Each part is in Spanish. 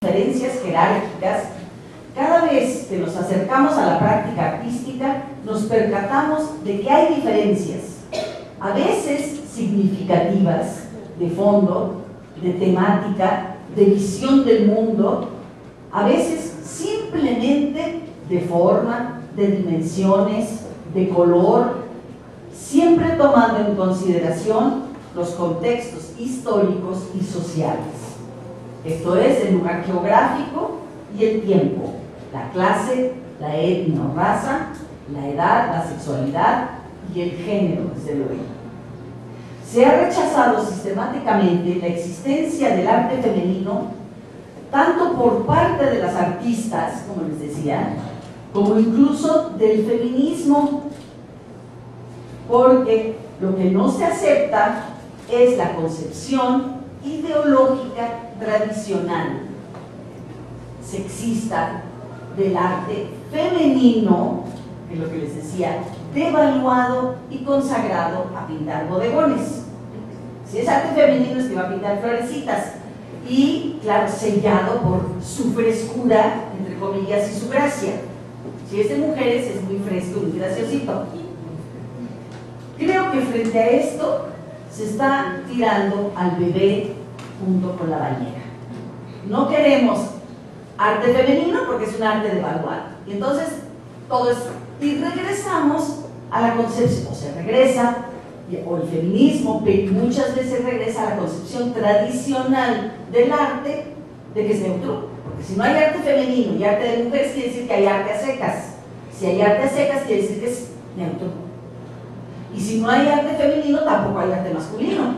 diferencias jerárquicas, cada vez que nos acercamos a la práctica artística, nos percatamos de que hay diferencias, a veces significativas, de fondo, de temática, de visión del mundo, a veces simplemente de forma, de dimensiones, de color, siempre tomando en consideración los contextos históricos y sociales. Esto es, el lugar geográfico y el tiempo, la clase, la etnia o raza, la edad, la sexualidad y el género, desde luego. Se ha rechazado sistemáticamente la existencia del arte femenino, tanto por parte de las artistas, como les decía, como incluso del feminismo, porque lo que no se acepta es la concepción ideológica tradicional, sexista, del arte femenino, que es lo que les decía, devaluado y consagrado a pintar bodegones. Si es arte femenino es que va a pintar florecitas y, claro, sellado por su frescura, entre comillas, y su gracia. Si es de mujeres es muy fresco y muy graciosito. Creo que frente a esto se está tirando al bebé junto con la bañera. No queremos arte femenino porque es un arte devaluado. Y entonces todo eso. Y regresamos a la concepción, o sea, regresa, o el feminismo muchas veces regresa a la concepción tradicional del arte de que es neutro. Porque si no hay arte femenino y arte de mujeres, quiere decir que hay arte a secas. Si hay arte a secas, quiere decir que es neutro. Y si no hay arte femenino, tampoco hay arte masculino,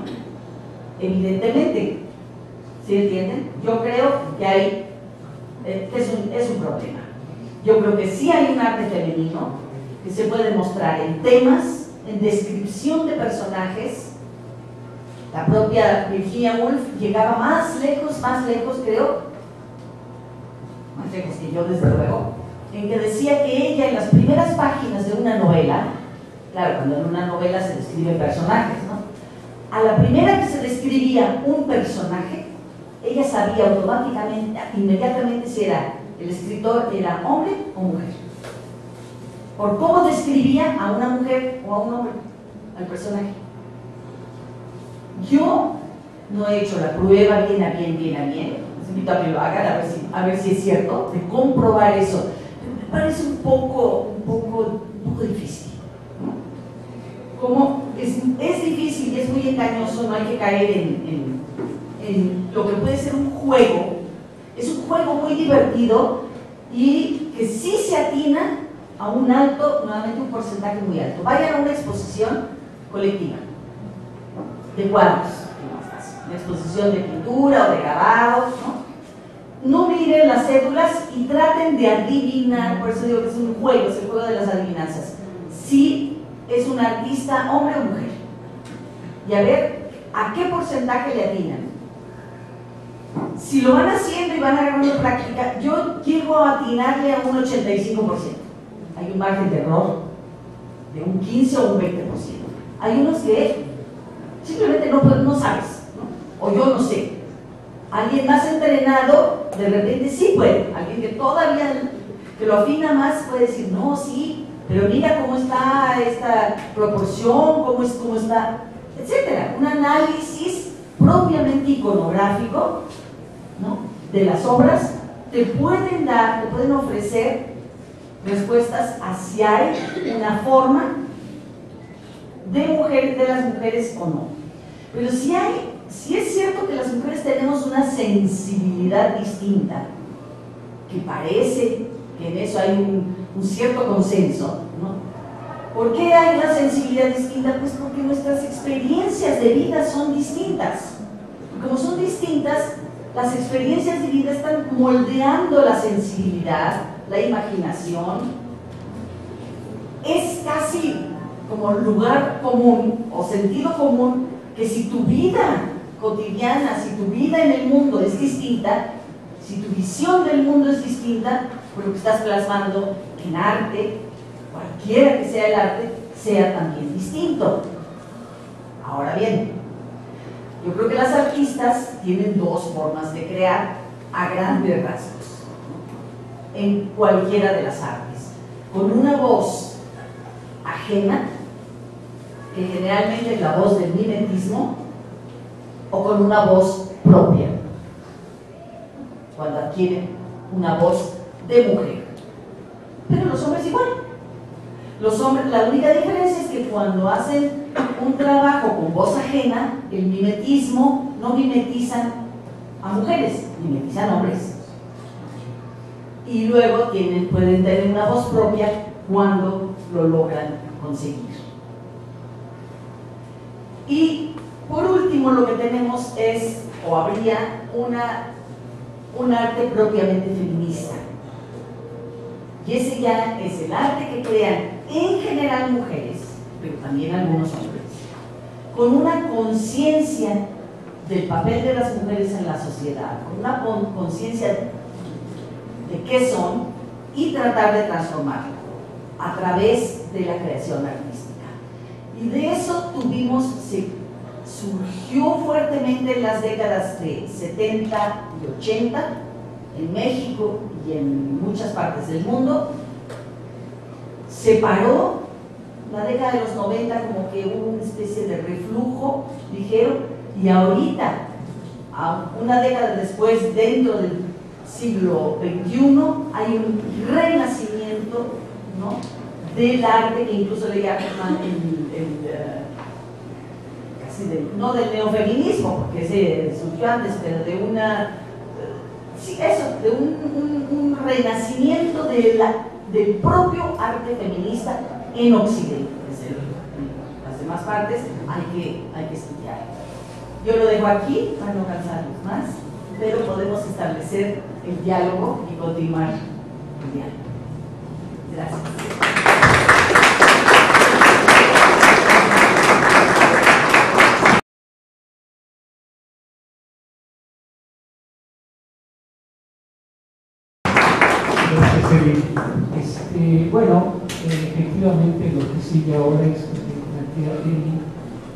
evidentemente. ¿Sí entienden? Yo creo que hay, es un problema. Yo creo que sí hay un arte femenino que se puede mostrar en temas, en descripción de personajes. La propia Virginia Woolf llegaba más lejos, creo, más lejos que yo desde luego, en que decía que ella en las primeras páginas de una novela, claro, cuando en una novela se describen personajes, ¿no? A la primera que se describía un personaje, ella sabía automáticamente, inmediatamente si era el escritor era hombre o mujer, por cómo describía a una mujer o a un hombre, al personaje. Yo no he hecho la prueba bien a bien, les invito a que lo hagan, a ver si es cierto, de comprobar eso. Me parece un poco difícil. Como es difícil y es muy engañoso, no hay que caer en lo que puede ser un juego. Es un juego muy divertido y que sí se atina a un alto, nuevamente un porcentaje muy alto. Vayan a una exposición colectiva, ¿no? ¿De cuadros? Una exposición de pintura o de grabados, ¿no? No miren las cédulas y traten de adivinar, por eso digo que es un juego, es el juego de las adivinanzas. Si es un artista, hombre o mujer, y a ver a qué porcentaje le atinan. Si lo van haciendo y van agarrando práctica, yo llego a atinarle a un 85%. Hay un margen de error de un 15 o un 20%. Hay unos que simplemente no sabes, ¿no? O yo no sé. Alguien más entrenado de repente sí puede. Alguien que todavía que lo afina más puede decir, no, sí, pero mira cómo está esta proporción, cómo está, etcétera. Un análisis propiamente iconográfico, ¿no?, de las obras te pueden ofrecer respuestas a si hay una forma de las mujeres o no. Pero si es cierto que las mujeres tenemos una sensibilidad distinta, que parece que en eso hay un cierto consenso, ¿no? ¿Por qué hay una sensibilidad distinta? Pues porque nuestras experiencias de vida son distintas. Y como son distintas, las experiencias de vida están moldeando la sensibilidad, la imaginación. Es casi como lugar común o sentido común que si tu vida cotidiana, si tu vida en el mundo es distinta, si tu visión del mundo es distinta, pues lo que estás plasmando en arte, cualquiera que sea el arte, sea también distinto. Ahora bien, yo creo que las artistas tienen dos formas de crear. a grandes rasgos, en cualquiera de las artes, con una voz ajena, que generalmente es la voz del mimetismo, o con una voz propia, cuando adquieren una voz de mujer. Pero los hombres igual. Los hombres, la única diferencia es que cuando hacen un trabajo con voz ajena, el mimetismo no mimetizan a mujeres, mimetizan hombres. Y luego pueden tener una voz propia cuando lo logran conseguir. Y por último lo que tenemos es, o habría un arte propiamente feminista. Y ese ya es el arte que crean en general mujeres, pero también algunos hombres, con una conciencia del papel de las mujeres en la sociedad, con una conciencia de qué son y tratar de transformarlo a través de la creación artística. Y de eso surgió fuertemente en las décadas de 70 y 80 en México y en muchas partes del mundo. Se paró la década de los 90, como que hubo una especie de reflujo ligero, y ahorita, una década después, dentro del siglo XXI, hay un renacimiento, ¿no?, del arte, que incluso le llaman no del neofeminismo, porque ese surgió antes, pero de de un renacimiento del propio arte feminista en Occidente. Las demás partes hay que estudiar. Yo lo dejo aquí para no cansarlos más, pero podemos establecer el diálogo y continuar el diálogo. Gracias. Bueno, efectivamente lo que sigue ahora es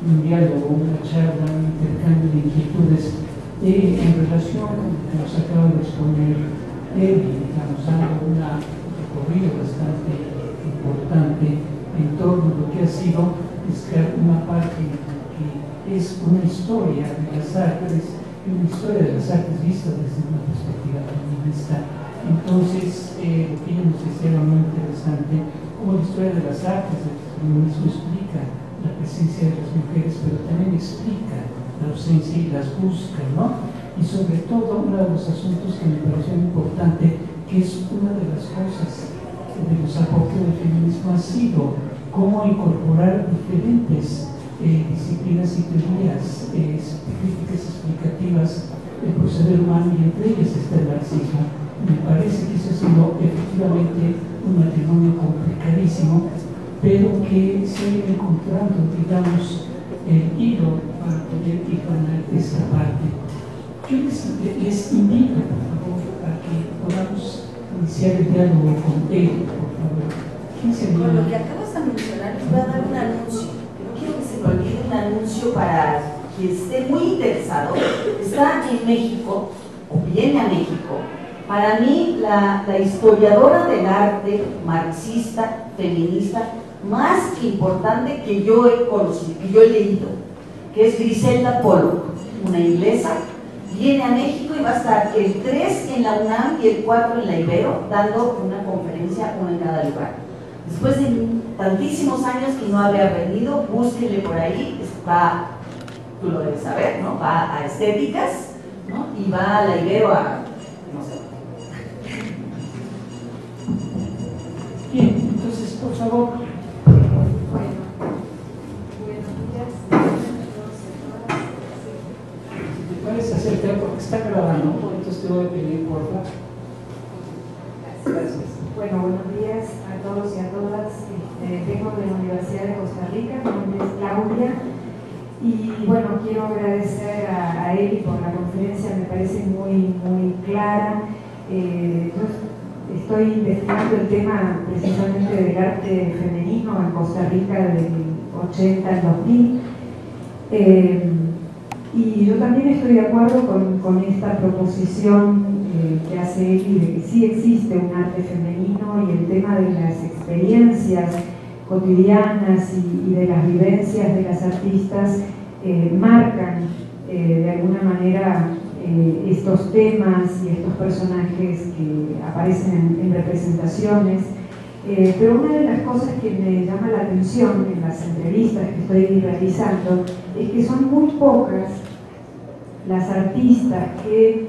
un diálogo, una charla, un intercambio de inquietudes en relación con lo que nos acaba de exponer digamos, dando un recorrido bastante importante en torno a lo que ha sido una parte que es una historia de las artes, vista desde una perspectiva feminista. Entonces, lo que ella nos decía era muy interesante, como la historia de las artes, el feminismo explica la presencia de las mujeres, pero también explica la ausencia y las busca, ¿no? Y sobre todo, uno de los asuntos que me pareció muy importante, que es una de las cosas de los aportes del feminismo, ha sido cómo incorporar diferentes disciplinas y teorías críticas explicativas del proceder humano, y entre ellas está el marxismo. Me parece que eso ha sido efectivamente un matrimonio complicadísimo, pero que se ha ido encontrando, digamos, el hilo para poder ir con esta parte. Yo les invito, por favor, a que podamos iniciar el diálogo con él, por favor. ¿Quién se anima? Con lo que acabas de mencionar, les voy a dar un anuncio. No quiero que se me olvide un anuncio para quien esté muy interesado. Está en México, o viene a México. Para mí, la historiadora del arte marxista, feminista, más importante que yo he conocido, que yo he leído, que es Griselda Pollock, una inglesa, viene a México y va a estar el 3 en la UNAM y el 4 en la Ibero, dando una conferencia, una en cada lugar. Después de tantísimos años que no había venido, búsquenle por ahí, tú lo debes saber, ¿no? Va a Estéticas, ¿no? Y va a la Ibero a, no sé. Bien, entonces, por favor. Buenos días a todos y a todas. Si te puedes acercar porque está grabando, entonces te voy a pedir, por favor. Gracias. Bueno, buenos días a todos y a todas. Vengo de la Universidad de Costa Rica, mi nombre es Claudia. Y bueno, quiero agradecer a Eli por la conferencia, me parece muy clara. Estoy investigando el tema precisamente del arte femenino en Costa Rica del 80 al 2000. Y yo también estoy de acuerdo con esta proposición que hace Eli de que sí existe un arte femenino y el tema de las experiencias cotidianas y de las vivencias de las artistas marcan de alguna manera estos temas y estos personajes que aparecen en representaciones. Pero una de las cosas que me llama la atención en las entrevistas que estoy realizando es que son muy pocas las artistas que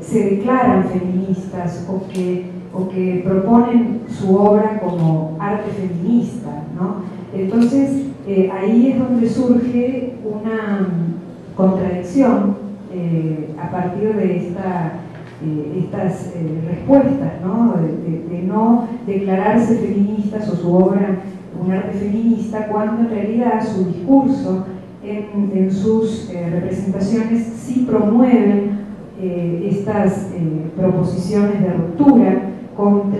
se declaran feministas o que proponen su obra como arte feminista, ¿no? Entonces, ahí es donde surge una contradicción a partir de estas respuestas, ¿no? De no declararse feministas o su obra un arte feminista, cuando en realidad su discurso en sus representaciones sí promueven estas proposiciones de ruptura con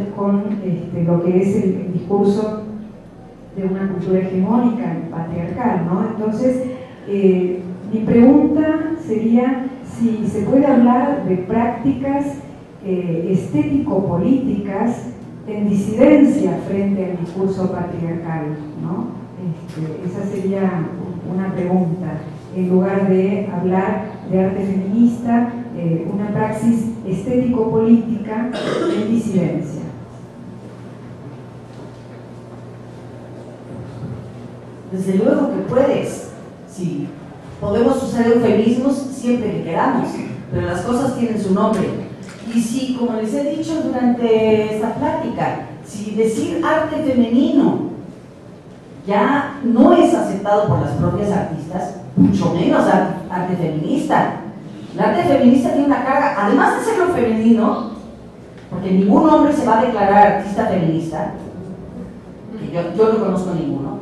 lo que es el discurso de una cultura hegemónica y patriarcal, ¿no? Entonces, mi pregunta sería si se puede hablar de prácticas estético-políticas en disidencia frente al discurso patriarcal, ¿no? Esa sería una pregunta, en lugar de hablar de arte feminista, una praxis estético-política en disidencia. Desde luego que puedes, sí. Podemos usar eufemismos siempre que queramos, pero las cosas tienen su nombre. Y si, como les he dicho durante esta plática, si decir arte femenino ya no es aceptado por las propias artistas, mucho menos arte feminista. El arte feminista tiene una carga, además de serlo femenino, porque ningún hombre se va a declarar artista feminista, que yo no conozco ninguno.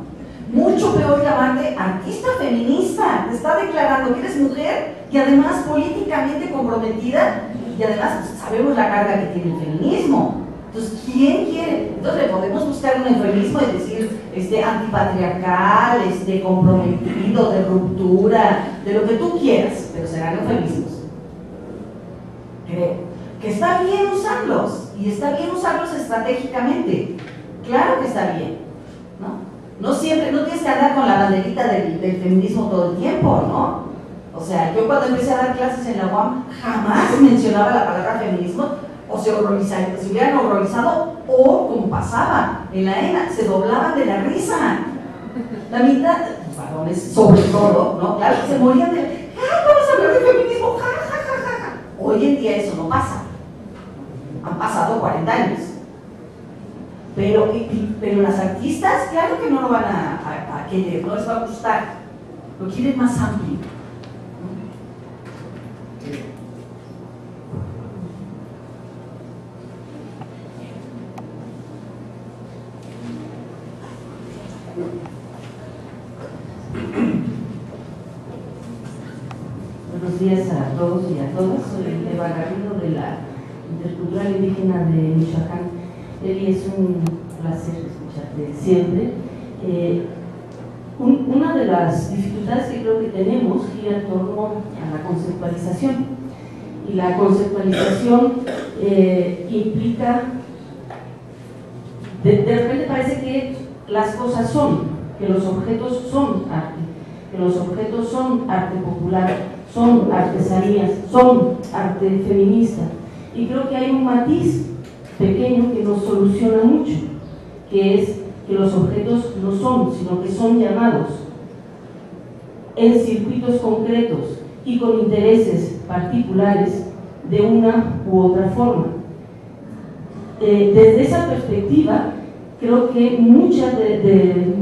Mucho peor llamarte artista feminista, te está declarando que eres mujer y además políticamente comprometida, y además pues, sabemos la carga que tiene el feminismo. Entonces, ¿quién quiere? Entonces le podemos buscar un eufemismo y decir antipatriarcal, comprometido, de ruptura, de lo que tú quieras, pero serán eufemismos. Creo que está bien usarlos, y está bien usarlos estratégicamente. Claro que está bien, ¿no? No siempre, no tienes que andar con la banderita del feminismo todo el tiempo, ¿no? O sea, yo cuando empecé a dar clases en la UAM jamás mencionaba la palabra feminismo, o se hubieran horrorizado, o como pasaba en la ENA, se doblaban de la risa. La mitad, varones sobre todo, ¿no? Claro, se morían de, vamos a hablar de feminismo, ja, ja, ja, ja, ja. Hoy en día eso no pasa. Han pasado 40 años. Pero las artistas, claro que no lo van a querer, no les va a gustar, lo quieren más amplio. Buenos días a todos y a todas. Soy Eva Garrido de la Intercultural Indígena de Michoacán. Eli, es un placer escucharte siempre. Una de las dificultades que creo que tenemos gira en torno a la conceptualización. Y la conceptualización implica, de repente parece que las cosas son, que los objetos son arte, que los objetos son arte popular, son artesanías, son arte feminista. Y creo que hay un matiz pequeño que nos soluciona mucho, que es que los objetos no son, sino que son llamados en circuitos concretos y con intereses particulares de una u otra forma. Desde esa perspectiva, creo que mucha de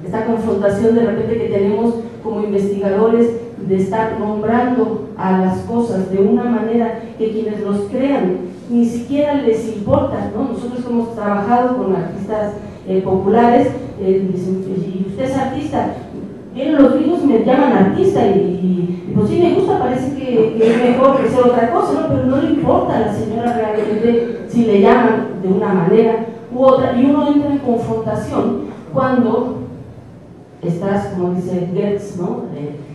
esta confrontación de repente que tenemos como investigadores, de estar nombrando a las cosas de una manera que quienes los crean ni siquiera les importa, ¿no? Nosotros hemos trabajado con artistas populares, dicen, y usted es artista, vienen los gringos y me llaman artista y pues sí me gusta, parece que es mejor que ser otra cosa, ¿no? Pero no le importa a la señora realmente si le llaman de una manera u otra, y uno entra en confrontación cuando estás, como dice Goetz, ¿no?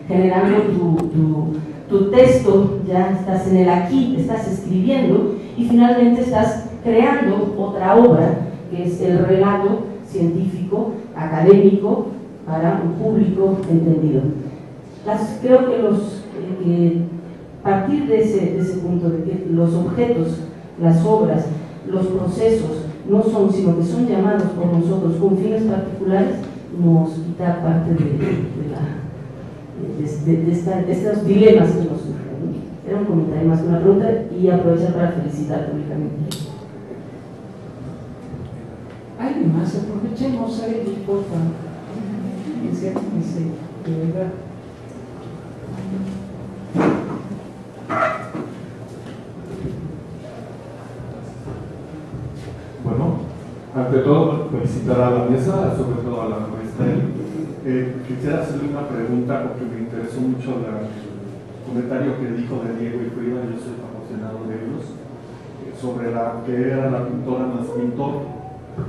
Generando tu texto, ya estás en el aquí, estás escribiendo y finalmente estás creando otra obra, que es el relato científico, académico, para un público entendido. Creo que a partir de ese punto, de que los objetos, las obras, los procesos no son, sino que son llamados por nosotros con fines particulares, nos quita parte de estos dilemas que nos surgen. Era un comentario más que una pregunta y aprovechar para felicitar públicamente. ¿Alguien más? Aprovechemos a él, por favor. De verdad. Bueno, ante todo, felicitar a la mesa, sobre todo a la maestra. Quisiera hacerle una pregunta porque me interesó mucho el comentario que dijo de Diego y Frida. Yo soy apasionado de ellos, sobre que era la pintora más pintor.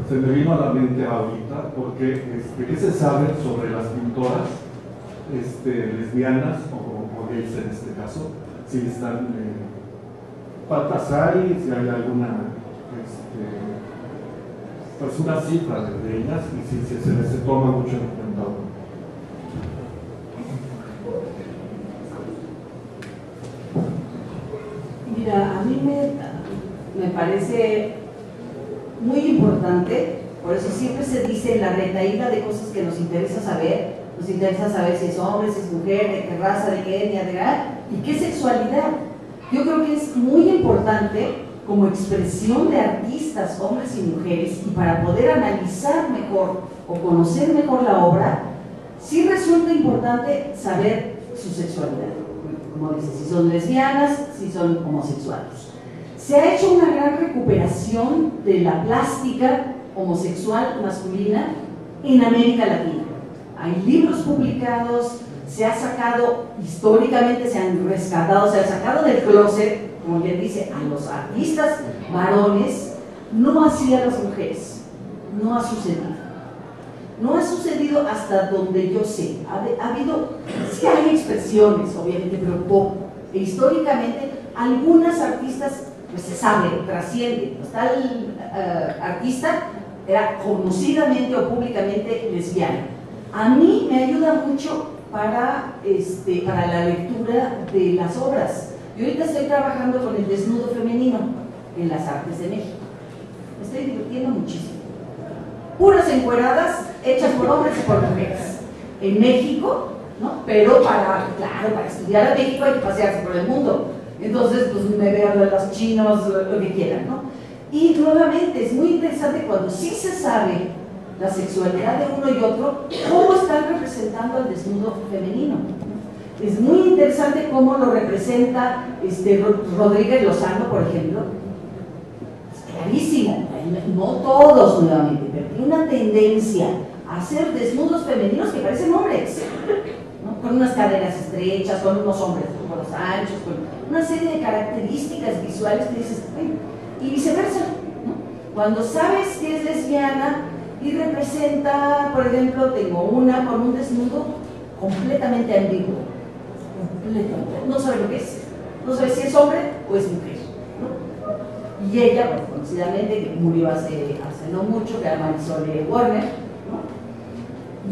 Se me vino a la mente ahorita porque ¿qué se sabe sobre las pintoras lesbianas o gays en este caso? Si están ¿cuántas hay? Si hay alguna pues una cifra de ellas y si se les toma mucho en cuenta. Mira, a mí me parece muy importante, por eso siempre se dice en la retaíla de cosas que nos interesa saber. Nos interesa saber si es hombre, si es mujer, de qué raza, de qué etnia, y qué sexualidad. Yo creo que es muy importante como expresión de artistas, hombres y mujeres, y para poder analizar mejor o conocer mejor la obra, sí resulta importante saber su sexualidad. Como dice, si son lesbianas, si son homosexuales. Se ha hecho una gran recuperación de la plástica homosexual masculina en América Latina. Hay libros publicados, se ha sacado, históricamente se han rescatado, se ha sacado del closet, como bien dice, a los artistas varones, no así a las mujeres. No ha sucedido. No ha sucedido hasta donde yo sé. Ha habido, sí hay expresiones, obviamente, pero poco. E históricamente, algunas artistas, pues se sabe, trascienden. Tal artista era conocidamente o públicamente lesbiana. A mí me ayuda mucho para la lectura de las obras. Yo ahorita estoy trabajando con el desnudo femenino en las artes de México. Me estoy divirtiendo muchísimo. Puras encueradas hechas por hombres y por mujeres. En México, ¿no? Pero para estudiar a México hay que pasearse por el mundo. Entonces, pues me vean los chinos, lo que quieran, ¿no? Y nuevamente, es muy interesante cuando sí se sabe la sexualidad de uno y otro, cómo están representando al desnudo femenino. Es muy interesante cómo lo representa Rodríguez Lozano, por ejemplo. Es clarísimo, no todos nuevamente, pero tiene una tendencia a hacer desnudos femeninos que parecen hombres, ¿no? Con unas caderas estrechas, con unos hombros anchos, con una serie de características visuales que dices, bueno, y viceversa, ¿no? Cuando sabes que es lesbiana y representa, por ejemplo, tengo una con un desnudo completamente ambiguo, no sabe lo que es, no sabe si es hombre o es mujer, ¿no? Y ella, pues, conocidamente, que murió hace no mucho, que era Marisol Werner,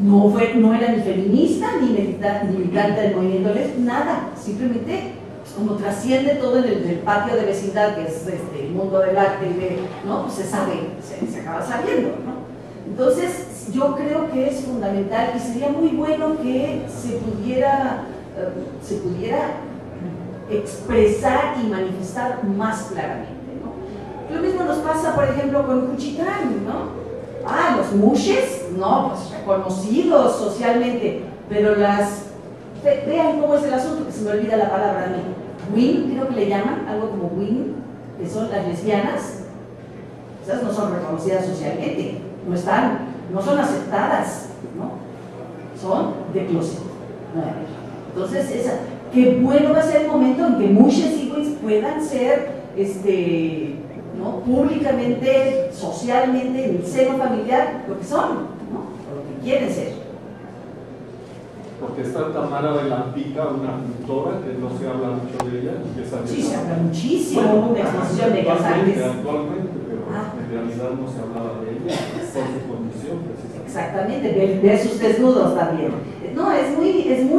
no era ni feminista ni militante del movimiento lesbiano, nada, simplemente pues, como trasciende todo en el patio de vecindad, que es el mundo del arte, ¿no? Pues se sabe, se acaba sabiendo, ¿no? Entonces, yo creo que es fundamental y sería muy bueno que se pudiera expresar y manifestar más claramente, ¿no? Lo mismo nos pasa, por ejemplo, con Juchitán, ¿no? Los mushes, no, pues reconocidos socialmente, pero vean cómo es el asunto, que se me olvida la palabra a mí. Win, creo que le llaman, algo como win, que son las lesbianas. Esas no son reconocidas socialmente, no son aceptadas, ¿no? Son de closet. Entonces, qué bueno va a ser el momento en que mushes y wins puedan ser, ¿no? Públicamente, socialmente, en el seno familiar, lo que son, ¿no? O lo que quieren ser. porque está Tamara de la Pica, una pintora que no se habla mucho de ella. Que sí, se habla muchísimo, bueno, una exposición de Casares. Actualmente, pero en realidad no se hablaba de ella por su condición, precisamente. Exactamente, ver sus desnudos también. No, es muy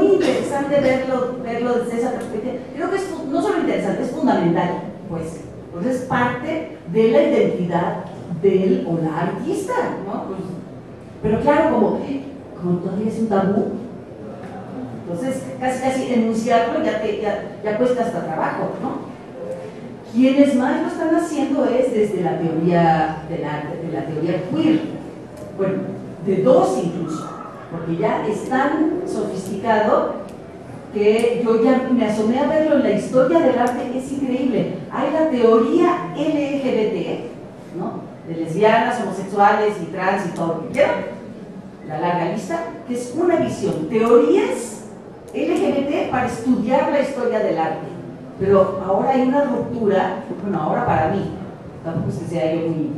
interesante verlo desde esa perspectiva. Creo que es no solo interesante, es fundamental, pues es parte de la identidad del o la artista, ¿no? Pues, pero claro, como todavía es un tabú, entonces casi enunciarlo ya cuesta hasta trabajo, ¿no? Quienes más lo están haciendo es desde la teoría del arte, de la teoría queer, bueno, de dos incluso, porque ya es tan sofisticado que yo ya me asomé a verlo en la historia del arte, es increíble. Hay la teoría LGBT, ¿no? De lesbianas, homosexuales y trans y todo lo que quieran, la larga lista, que es una visión, teorías LGBT para estudiar la historia del arte. Pero ahora hay una ruptura, bueno, ahora para mí, tampoco es que sea yo muy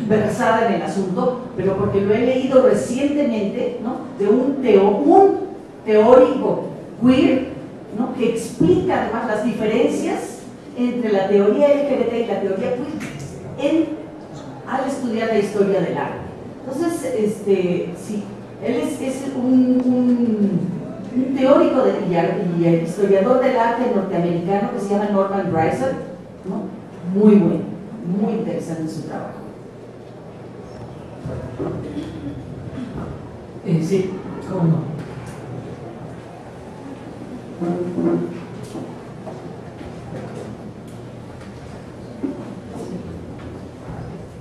versada en el asunto, pero porque lo he leído recientemente, ¿no? De un teórico queer, ¿no? Que explica además las diferencias entre la teoría LGBT y la teoría queer al estudiar la historia del arte. Entonces, sí, él es un teórico y historiador del arte norteamericano que se llama Norman Dreiser, ¿no? Muy bueno, muy interesante su trabajo. Sí, cómo no.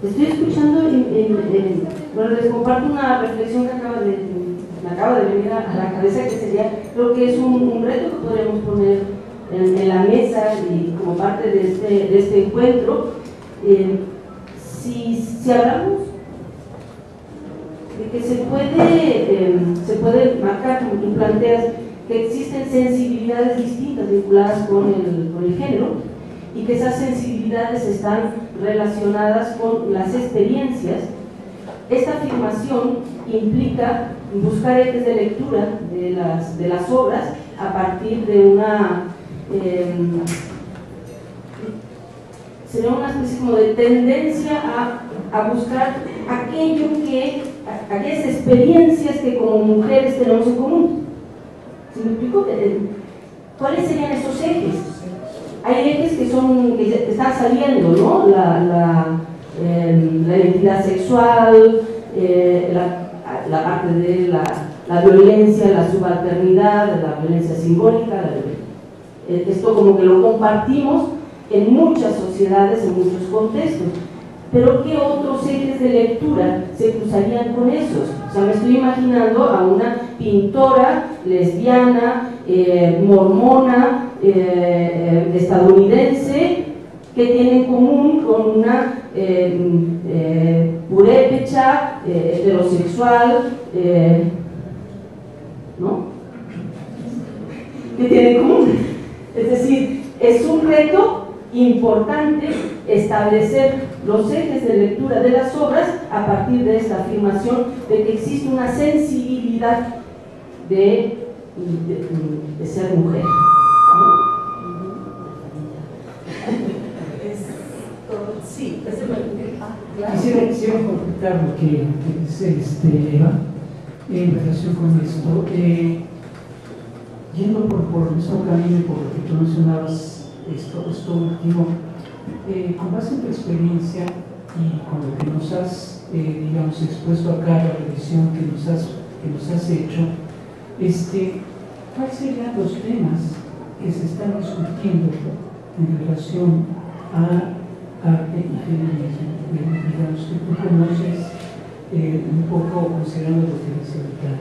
Estoy escuchando, bueno, les comparto una reflexión que me acaba de venir a la cabeza, que sería, creo que es un reto que podríamos poner en la mesa y como parte de este encuentro. Si hablamos de que se puede marcar, como tú planteas, que existen sensibilidades distintas vinculadas con el género, y que esas sensibilidades están relacionadas con las experiencias, esta afirmación implica buscar ejes de lectura de las obras a partir de sería una especie como de tendencia a buscar aquellas experiencias que como mujeres tenemos en común. ¿Sí me explico? ¿Cuáles serían esos ejes? Hay ejes que están saliendo, ¿no? La identidad sexual, la parte de la violencia, la subalternidad, la violencia simbólica. Esto como que lo compartimos en muchas sociedades, en muchos contextos. Pero ¿qué otros ejes de lectura se cruzarían con esos? O sea, me estoy imaginando a una pintora lesbiana, mormona, estadounidense, que tiene en común con una purépecha, heterosexual, ¿no? ¿Qué tiene en común? Es decir, es un reto importante establecer los ejes de lectura de las obras a partir de esta afirmación de que existe una sensibilidad de ser mujer. Sí, Quisiera completar lo que dice Eva en relación con esto. Yendo por el mismo camino y por lo que tú mencionabas, esto último, con base en tu experiencia y con lo que nos has, digamos, expuesto acá, la revisión que nos has hecho, ¿cuáles serían los temas que se están discutiendo en relación a arte y feminismo? Digamos que tú conoces un poco, considerando lo que dice ahorita,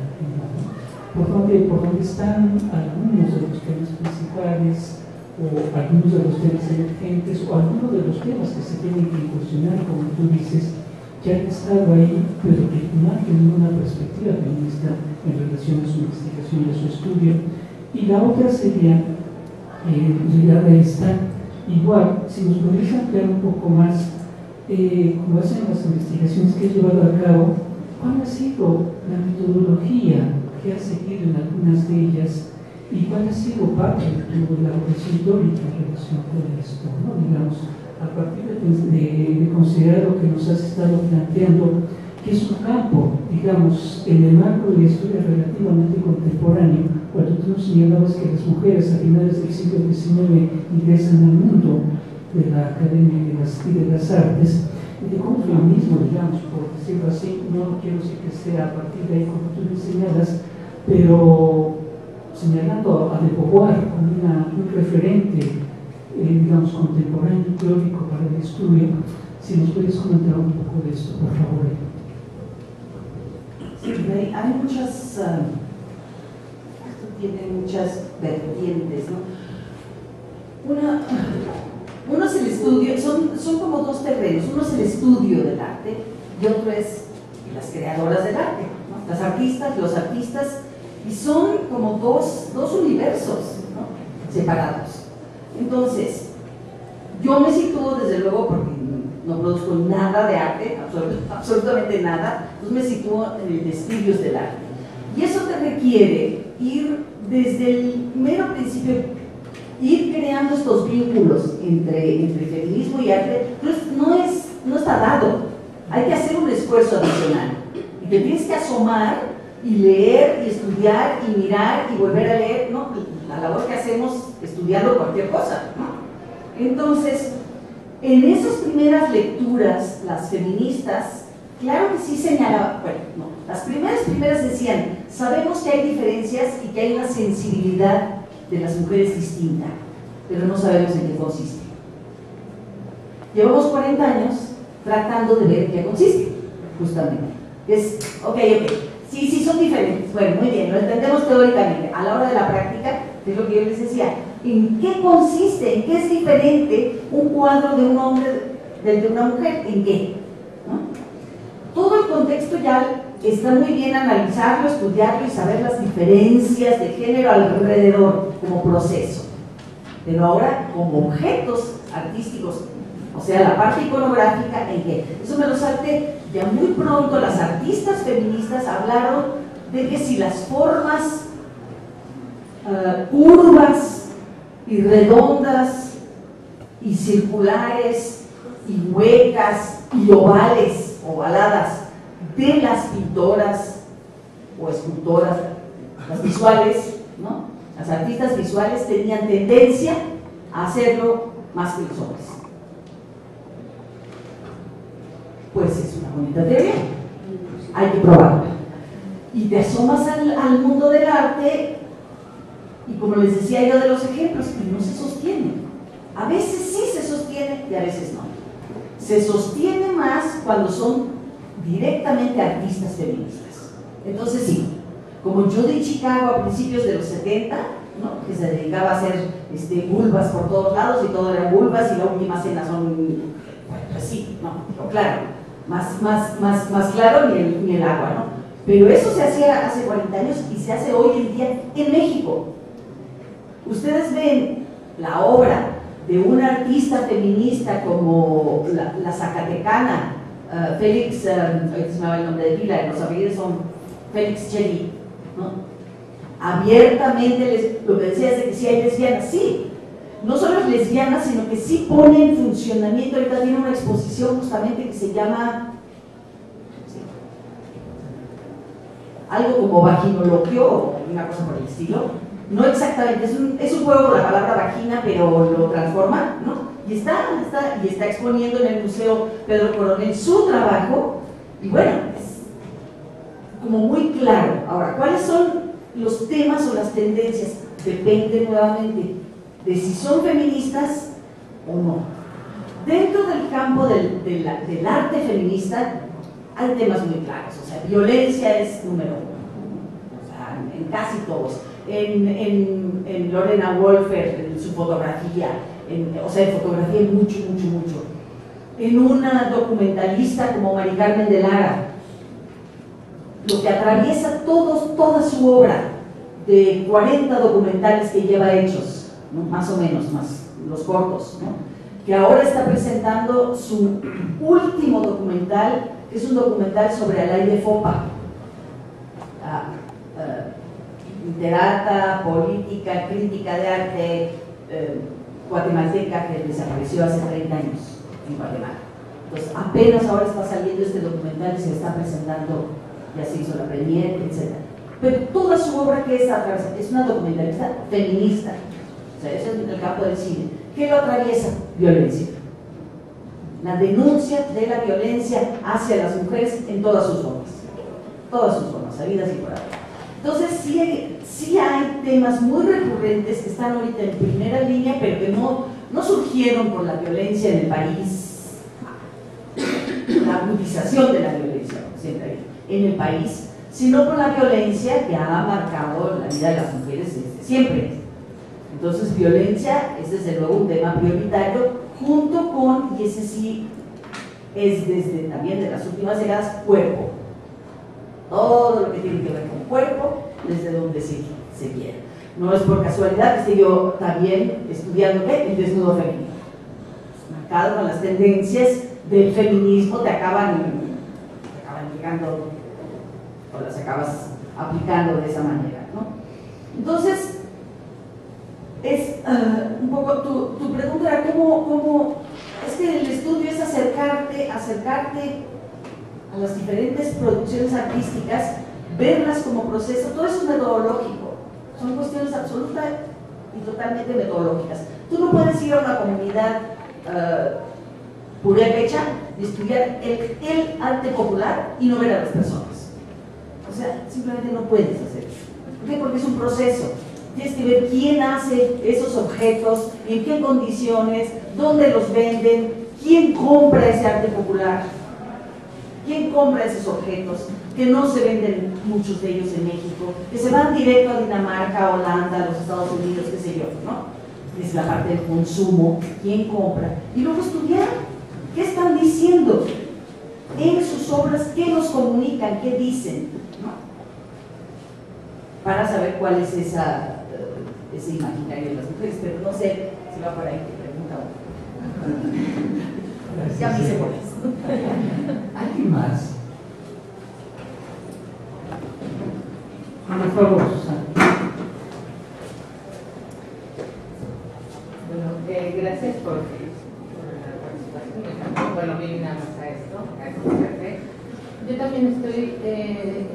¿por dónde están algunos de los temas principales, o algunos de los temas emergentes, o algunos de los temas que se tienen que incursionar, como tú dices, que han estado ahí, pero que no han tenido una perspectiva feminista en relación a su investigación y a su estudio? Y la otra sería, ligada a esta, igual, si nos podrías ampliar un poco más, con base en las investigaciones que he llevado a cabo, ¿cuál ha sido la metodología ¿qué ha seguido en algunas de ellas? ¿Y cuál ha sido parte de la reflexión teórica en relación con esto? ¿No? Digamos, a partir de considerar lo que nos has estado planteando, que es un campo, digamos, en el marco de la historia relativamente contemporánea, cuando tú nos señalabas que las mujeres a finales del siglo XIX ingresan al mundo de la Academia de las Artes, de cómo el feminismo, digamos, por decirlo así, no quiero decir que sea a partir de ahí como tú me señalas, pero señalando a De Beauvoir como un referente, digamos, contemporáneo y teórico para el estudio, si nos puedes comentar un poco de esto, por favor. Sí, hay muchas, esto tiene muchas vertientes, ¿no? Uno es el estudio, son como dos terrenos, uno es el estudio del arte y otro es las creadoras del arte, ¿no? Las artistas, los artistas, y son como dos universos, ¿no? Separados. Entonces, yo me sitúo desde luego porque no produzco nada de arte, absolutamente nada, entonces me sitúo en el de estudios del arte. Y eso te requiere ir desde el mero principio, ir creando estos vínculos entre feminismo y arte. No está dado, hay que hacer un esfuerzo adicional. Y te tienes que asomar y leer y estudiar y mirar y volver a leer, ¿no? La labor que hacemos estudiando cualquier cosa, ¿no? Entonces, en esas primeras lecturas, las feministas, claro que sí señalaban, bueno, no, las primeras decían, sabemos que hay diferencias y que hay una sensibilidad de las mujeres distinta, pero no sabemos en qué consiste. Llevamos 40 años tratando de ver en qué consiste, justamente. Es, ok, sí, son diferentes, bueno, muy bien, lo entendemos teóricamente. A la hora de la práctica, es lo que yo les decía, ¿en qué consiste, en qué es diferente un cuadro de un hombre del de una mujer? ¿En qué? ¿No? Todo el contexto ya está muy bien analizarlo, estudiarlo y saber las diferencias de género alrededor como proceso. Pero ahora, como objetos artísticos, o sea, la parte iconográfica, ¿en qué? Eso me lo salté. Ya muy pronto las artistas feministas hablaron de que si las formas curvas y redondas y circulares y huecas y ovaladas de las pintoras o escultoras, las visuales, ¿no? Las artistas visuales tenían tendencia a hacerlo más que los hombres. Pues es una bonita teoría, hay que probarla. Y te asomas al mundo del arte y, como les decía yo de los ejemplos, que no se sostiene. A veces sí se sostiene y a veces no. Se sostiene más cuando son directamente artistas feministas. Entonces sí, como Judy Chicago a principios de los 70, ¿no? Que se dedicaba a hacer vulvas por todos lados y todo eran vulvas y la última cena son, bueno, pues sí, no, claro, más claro ni el agua, ¿no? Pero eso se hacía hace 40 años y se hace hoy en día en México. Ustedes ven la obra de una artista feminista como la zacatecana Félix, ahorita se me va el nombre de pila, los apellidos son Félix Cheli, ¿no? Abiertamente, lo que decía es de que sí hay lesbianas, sí, no solo es lesbiana, sino que sí pone en funcionamiento. Ahorita tiene una exposición justamente que se llama algo como vaginoloquio o una cosa por el estilo, no exactamente, es un juego con la palabra vagina, pero lo transforma, ¿no? Y está exponiendo en el Museo Pedro Coronel su trabajo, y bueno, es como muy claro. Ahora, ¿cuáles son los temas o las tendencias? Depende nuevamente de si son feministas o no. Dentro del campo del arte feminista hay temas muy claros, o sea, violencia es número uno, o sea, en casi todos. En Lorena Wolfer, en su fotografía, o sea, en fotografía mucho. En una documentalista como Mari Carmen de Lara, lo que atraviesa toda su obra, de 40 documentales que lleva hechos, ¿no? Más o menos, más los cortos, ¿no? Que ahora está presentando su último documental, que es un documental sobre Alain de Foppa, literata, política, crítica de arte guatemalteca que desapareció hace 30 años en Guatemala. Entonces apenas ahora está saliendo este documental y se está presentando, ya se hizo la premiere, etc. Pero toda su obra que es una documentalista feminista, o sea, eso es en el campo del cine. ¿Qué lo atraviesa? Violencia. La denuncia de la violencia hacia las mujeres en todas sus formas, habidas y por haber. Entonces sí hay temas muy recurrentes que están ahorita en primera línea, pero que no surgieron por la violencia en el país, la agudización de la violencia, siempre en el país, sino por la violencia que ha marcado la vida de las mujeres desde siempre. Entonces, violencia es desde luego un tema prioritario, junto con, y ese sí es desde también de las últimas décadas, cuerpo. Todo lo que tiene que ver con cuerpo, desde donde se quiera. No es por casualidad que esté yo también estudiando el desnudo femenino. Marcado con las tendencias del feminismo, te acaban llegando o las acabas aplicando de esa manera, ¿no? Entonces, es un poco tu pregunta era cómo es que el estudio es acercarte a las diferentes producciones artísticas, verlas como proceso. Todo eso es metodológico, son cuestiones absolutas y totalmente metodológicas. Tú no puedes ir a una comunidad purépecha y estudiar el arte popular y no ver a las personas. O sea, simplemente no puedes hacer eso. ¿Por qué? Porque es un proceso. Tienes que ver quién hace esos objetos, en qué condiciones, dónde los venden, quién compra ese arte popular, quién compra esos objetos, que no se venden muchos de ellos en México, que se van directo a Dinamarca, Holanda, a los Estados Unidos, qué sé yo, ¿no? Es la parte del consumo, quién compra. Y luego estudiar qué están diciendo en sus obras, qué nos comunican, qué dicen, ¿no? Para saber cuál es ese imaginario de las mujeres, pero no sé si va por ahí que pregunta uno. Ya me hice por eso. ¿Alguien más? Por favor, Susana. Bueno, gracias por la participación. Bueno, vine nada más a esto, a escucharte. Yo también estoy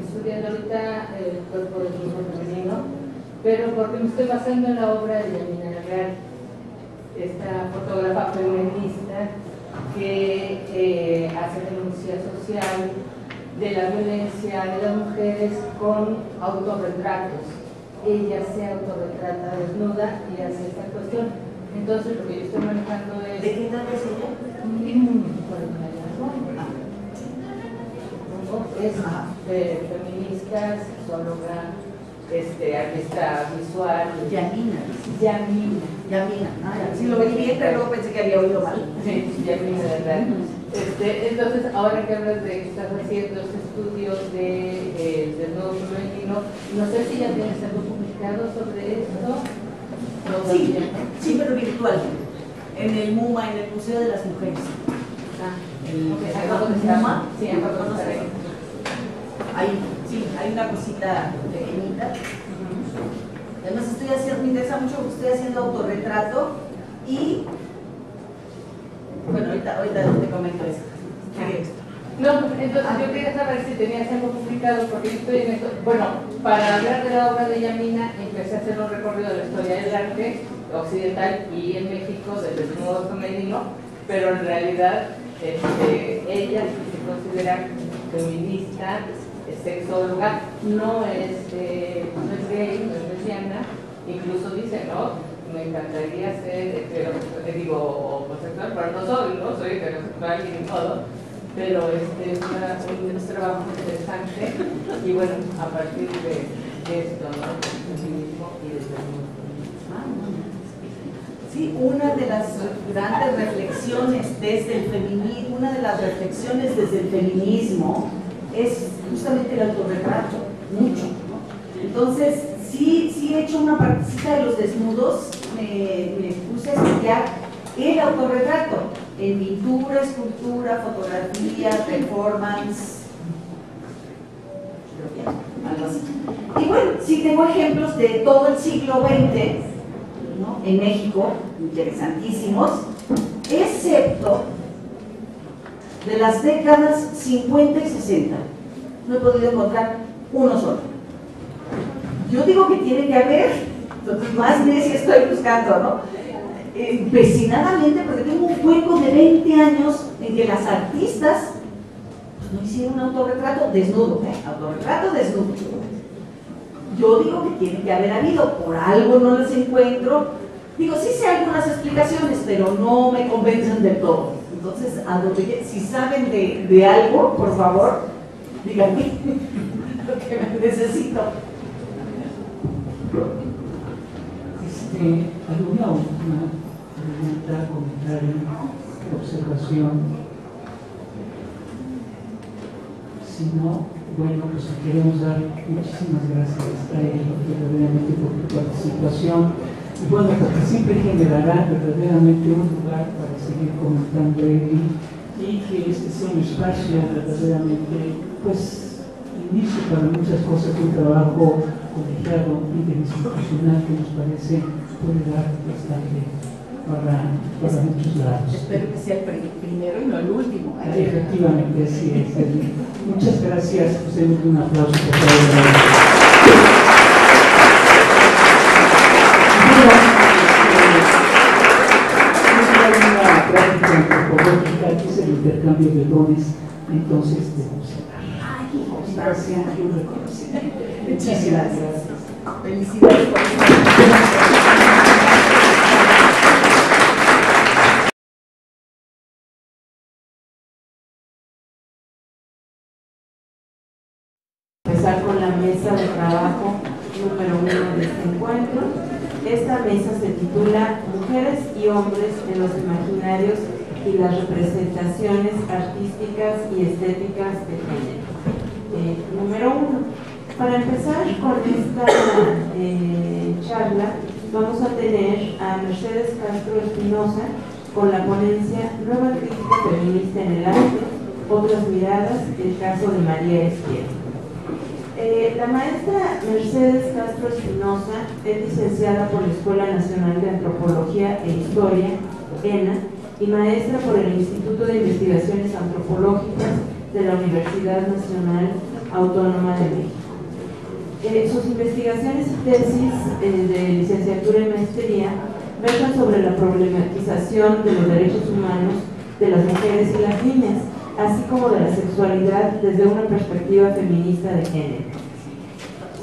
estudiando ahorita el cuerpo del grupo femenino, pero porque me estoy basando en la obra de Yamina Lagar, esta fotógrafa feminista que hace denuncia social de la violencia de las mujeres con autorretratos. Ella se autorretrata desnuda y hace esta cuestión. Entonces lo que yo estoy manejando es... ¿De qué edad es ella? Es feminista, sexóloga, artista visual. Yamina. Sí, lo veí bien, pero luego pensé que había oído mal. Sí, Yamina, ¿verdad? Entonces, ahora que hablas de que estás haciendo este estudio del desnudo femenino, no sé si ya tienes algo publicado sobre esto. Sí, pero virtual. En el MUMA, en el Museo de las Mujeres. MUMA. Sí, hay una cosita pequeñita. Además me interesa mucho porque estoy haciendo autorretrato y bueno, ahorita te comento eso. No, entonces yo quería saber si tenías algo publicado, porque yo estoy en esto. Bueno, para hablar de la obra de Yamina, empecé a hacer un recorrido de la historia del arte occidental y en México del desnudo femenino, pero en realidad ella se considera feminista, sexóloga, no es gay, no es lesbiana, incluso dice, ¿no? Me encantaría ser homosexual, pero no soy heterosexual ni todo, pero es un trabajo interesante y bueno, a partir de esto, ¿no? Del feminismo y del feminismo. Sí, una de las grandes reflexiones desde el feminismo, desde el feminismo es justamente el autorretrato, mucho, ¿no? Entonces, sí he hecho una partecita de los desnudos, me puse a estudiar el autorretrato en pintura, escultura, fotografía, performance, algo así. Y bueno, sí tengo ejemplos de todo el siglo XX, ¿no?, en México, interesantísimos, excepto de las décadas 50 y 60. No he podido encontrar uno solo. Yo digo que tiene que haber, entonces más necia estoy buscando, ¿no? Empecinadamente, porque tengo un hueco de 20 años en que las artistas pues, no hicieron un autorretrato desnudo, autorretrato desnudo. Yo digo que tiene que haber habido, por algo no las encuentro. Digo, sí sé algunas explicaciones, pero no me convencen del todo. Entonces, si saben de algo, por favor, díganme lo que necesito. ¿Alguna última pregunta, comentario, observación? Si no, bueno, pues queremos dar muchísimas gracias a él verdaderamente por tu participación. Y bueno, porque siempre generará verdaderamente un lugar para seguir comentando y que este sea un espacio verdaderamente, pues, inicio para muchas cosas de un trabajo colegiado, interinstitucional, que nos parece puede dar bastante para muchos lados. Espero que sea el primero y no el último. Efectivamente, así es. Muchas gracias. Pues démosle un aplauso por favor. Una práctica antropológica que es el intercambio de dones, entonces debemos cerrar. Gracias y un reconocimiento. Muchas gracias. Felicidades por empezar con la mesa de trabajo número 1 de este encuentro. Esta mesa se titula Mujeres y hombres en los imaginarios y las representaciones artísticas y estéticas de género. Número 1. Para empezar con esta charla, vamos a tener a Mercedes Castro Espinosa con la ponencia Nueva crítica feminista en el arte, otras miradas, el caso de María Esquivel. La maestra Mercedes Castro Espinosa es licenciada por la Escuela Nacional de Antropología e Historia, ENA, y maestra por el Instituto de Investigaciones Antropológicas de la Universidad Nacional Autónoma de México. Sus investigaciones y tesis de licenciatura y maestría versan sobre la problematización de los derechos humanos de las mujeres y las niñas, así como de la sexualidad desde una perspectiva feminista de género.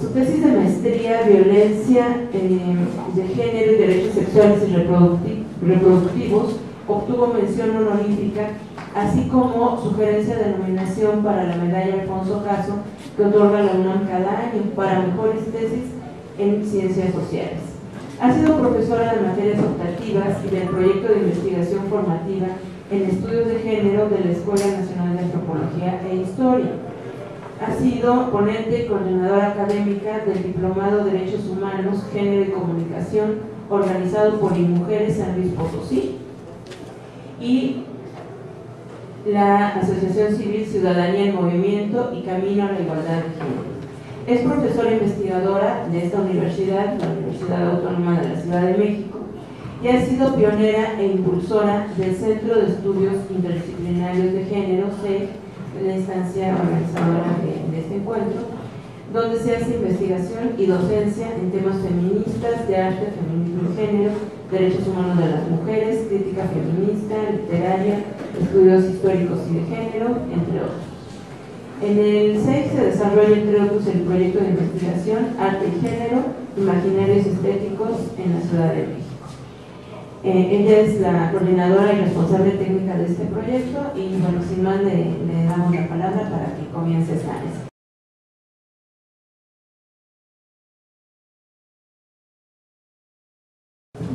Su tesis de maestría, Violencia de Género y Derechos Sexuales y Reproductivos, obtuvo mención honorífica, así como sugerencia de nominación para la medalla Alfonso Caso, que otorga la UNAM cada año para mejores tesis en ciencias sociales. Ha sido profesora de materias optativas y del proyecto de investigación formativa en estudios de género de la Escuela Nacional de Antropología e Historia. Ha sido ponente y coordinadora académica del Diplomado Derechos Humanos, Género y Comunicación, organizado por IMujeres San Luis Potosí, y la Asociación Civil Ciudadanía en Movimiento y Camino a la Igualdad de Género. Es profesora investigadora de esta universidad, la Universidad Autónoma de la Ciudad de México, y ha sido pionera e impulsora del Centro de Estudios Interdisciplinarios de Género, CEG, la instancia organizadora de este encuentro, donde se hace investigación y docencia en temas feministas, de arte, feminismo y género, derechos humanos de las mujeres, crítica feminista, literaria, estudios históricos y de género, entre otros. En el CEG se desarrolla, entre otros, el proyecto de investigación Arte y Género, Imaginarios Estéticos en la Ciudad de México. Ella es la coordinadora y responsable técnica de este proyecto y, bueno, sin más le damos la palabra para que comience esta mesa.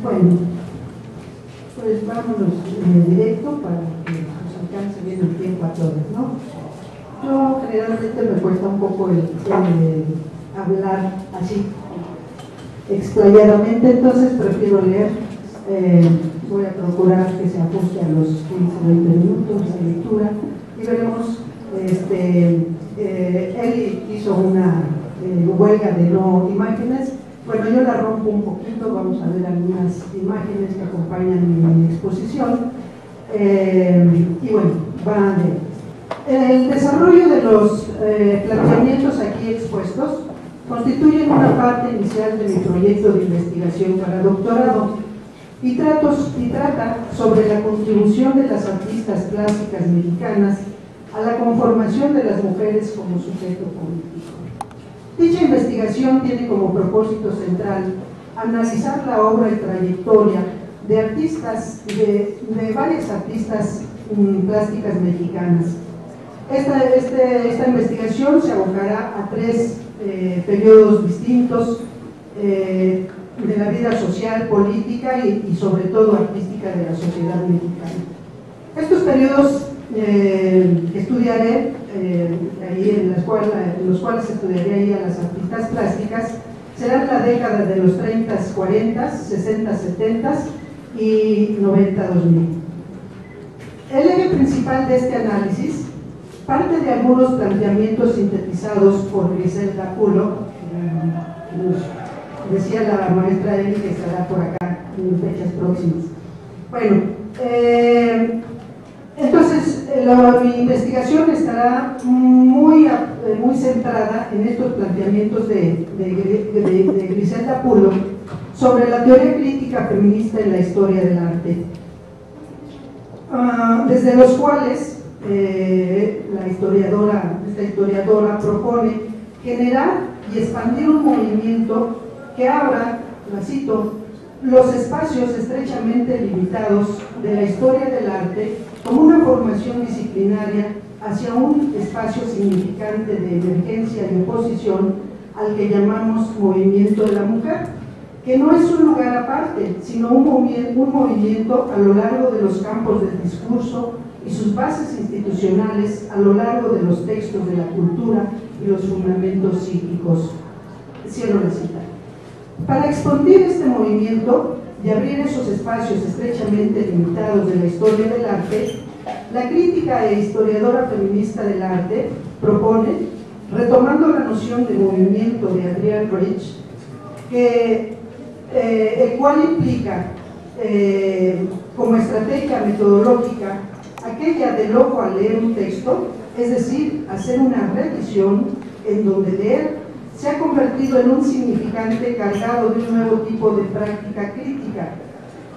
Bueno, pues vámonos directo para que nos alcance bien el tiempo a todos, ¿no? Yo generalmente me cuesta un poco el hablar así explayadamente, entonces prefiero leer. Voy a procurar que se ajuste a los 15-20 minutos de lectura y veremos. Él hizo una huelga de no imágenes. Bueno, yo la rompo un poquito, vamos a ver algunas imágenes que acompañan mi exposición. Y bueno, va de el desarrollo de los planteamientos aquí expuestos constituyen una parte inicial de mi proyecto de investigación para doctorado y trata sobre la contribución de las artistas plásticas mexicanas a la conformación de las mujeres como sujeto político. Dicha investigación tiene como propósito central analizar la obra y trayectoria de artistas, de varias artistas plásticas mexicanas. Esta investigación se abocará a tres periodos distintos de la vida social, política y sobre todo artística de la sociedad mexicana. Estos periodos que estudiaré, en los cuales estudiaré ahí a las artistas plásticas, serán la década de los 30, 40, 60, 70 y 90, 2000. El eje principal de este análisis parte de algunos planteamientos sintetizados por Griselda Bullock, decía la maestra Eli que estará por acá en fechas próximas. Bueno, entonces mi investigación estará muy centrada en estos planteamientos de Griselda Bullock sobre la teoría crítica feminista en la historia del arte, desde los cuales esta historiadora propone generar y expandir un movimiento que abra, la cito, los espacios estrechamente limitados de la historia del arte como una formación disciplinaria hacia un espacio significante de emergencia y oposición al que llamamos movimiento de la mujer, que no es un lugar aparte, sino un movimiento a lo largo de los campos del discurso y sus bases institucionales a lo largo de los textos de la cultura y los fundamentos psíquicos. Cierro la cita. Para expandir este movimiento y abrir esos espacios estrechamente limitados de la historia del arte, la crítica e historiadora feminista del arte propone, retomando la noción de movimiento de Adrienne Rich, el cual implica como estrategia metodológica aquella del ojo al leer un texto, es decir, hacer una revisión en donde leer se ha convertido en un significante cargado de un nuevo tipo de práctica crítica,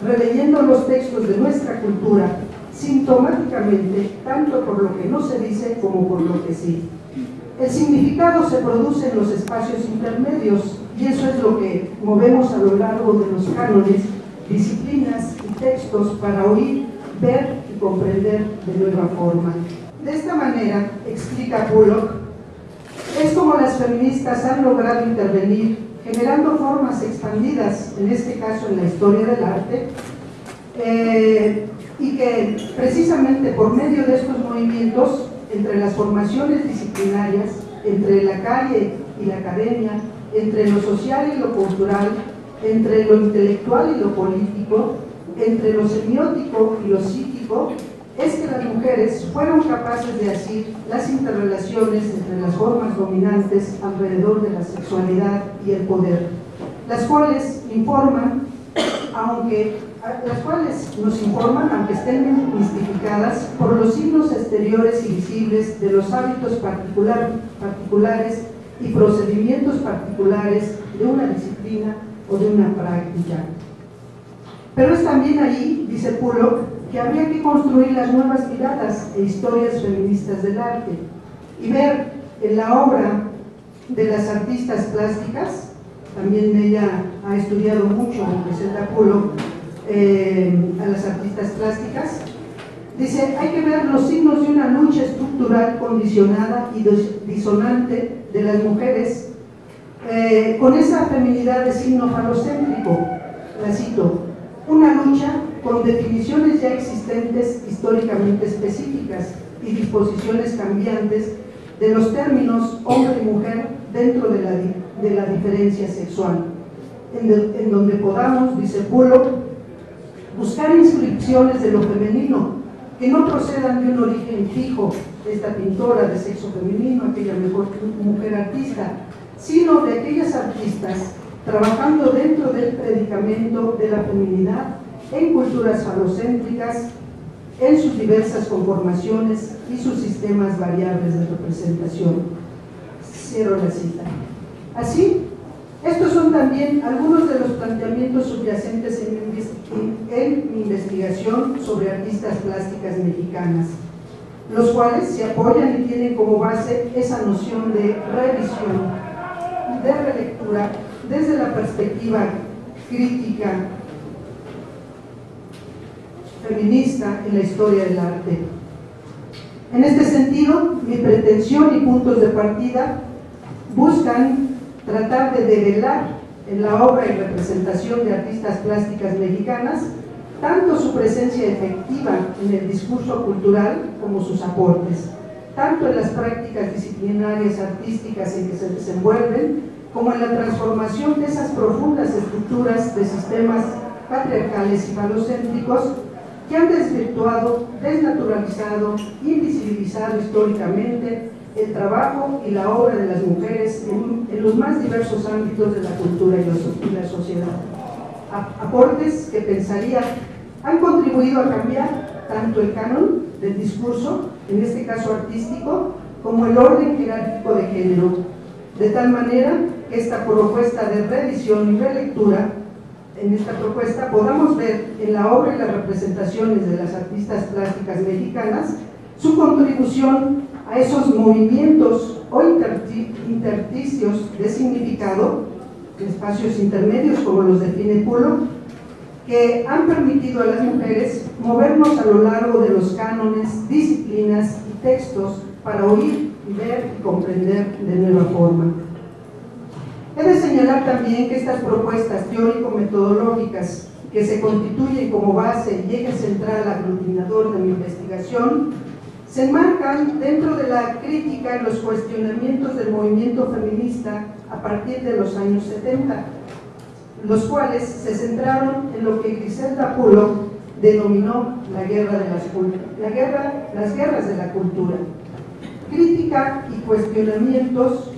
releyendo los textos de nuestra cultura sintomáticamente, tanto por lo que no se dice como por lo que sí. El significado se produce en los espacios intermedios y eso es lo que movemos a lo largo de los cánones, disciplinas y textos para oír, ver y comprender de nueva forma. De esta manera, explica Bullock, es como las feministas han logrado intervenir, generando formas expandidas, en este caso en la historia del arte, y que precisamente por medio de estos movimientos, entre las formaciones disciplinarias, entre la calle y la academia, entre lo social y lo cultural, entre lo intelectual y lo político, entre lo semiótico y lo psíquico, es que las mujeres fueron capaces de hacer las interrelaciones entre las formas dominantes alrededor de la sexualidad y el poder, las cuales nos informan, aunque estén mistificadas por los signos exteriores y visibles de los hábitos particulares y procedimientos particulares de una disciplina o de una práctica. Pero es también ahí, dice Bullock, que habría que construir las nuevas miradas e historias feministas del arte y ver en la obra de las artistas plásticas, también ella ha estudiado mucho, Griselda Bullock, a las artistas plásticas, dice, hay que ver los signos de una lucha estructural condicionada y disonante de las mujeres con esa feminidad de signo falocéntrico, la cito, una lucha con definiciones ya existentes históricamente específicas y disposiciones cambiantes de los términos hombre y mujer dentro de la diferencia sexual, en donde podamos, dice Bullock, buscar inscripciones de lo femenino que no procedan de un origen fijo, esta pintora de sexo femenino, aquella mujer artista, sino de aquellas artistas trabajando dentro del predicamento de la feminidad en culturas falocéntricas, en sus diversas conformaciones y sus sistemas variables de representación. Cierro la cita. Así, estos son también algunos de los planteamientos subyacentes en mi investigación sobre artistas plásticas mexicanas, los cuales se apoyan y tienen como base esa noción de revisión, de relectura, desde la perspectiva crítica feminista en la historia del arte. En este sentido, mi pretensión y puntos de partida buscan tratar de develar en la obra y representación de artistas plásticas mexicanas tanto su presencia efectiva en el discurso cultural como sus aportes, tanto en las prácticas disciplinarias artísticas en que se desenvuelven, como en la transformación de esas profundas estructuras de sistemas patriarcales y falocéntricos que han desvirtuado, desnaturalizado, invisibilizado históricamente el trabajo y la obra de las mujeres en los más diversos ámbitos de la cultura y la sociedad. Aportes que pensaría han contribuido a cambiar tanto el canon del discurso, en este caso artístico, como el orden jerárquico de género, de tal manera que esta propuesta de revisión y relectura, en esta propuesta podamos ver en la obra y las representaciones de las artistas plásticas mexicanas su contribución a esos movimientos o intersticios de significado, espacios intermedios como los define Pulo, que han permitido a las mujeres movernos a lo largo de los cánones, disciplinas y textos para oír, ver y comprender de nueva forma. He de señalar también que estas propuestas teórico-metodológicas que se constituyen como base y eje central aglutinador de mi investigación se enmarcan dentro de la crítica y los cuestionamientos del movimiento feminista a partir de los años 70, los cuales se centraron en lo que Griselda Pulo denominó las guerras de la cultura, crítica y cuestionamientos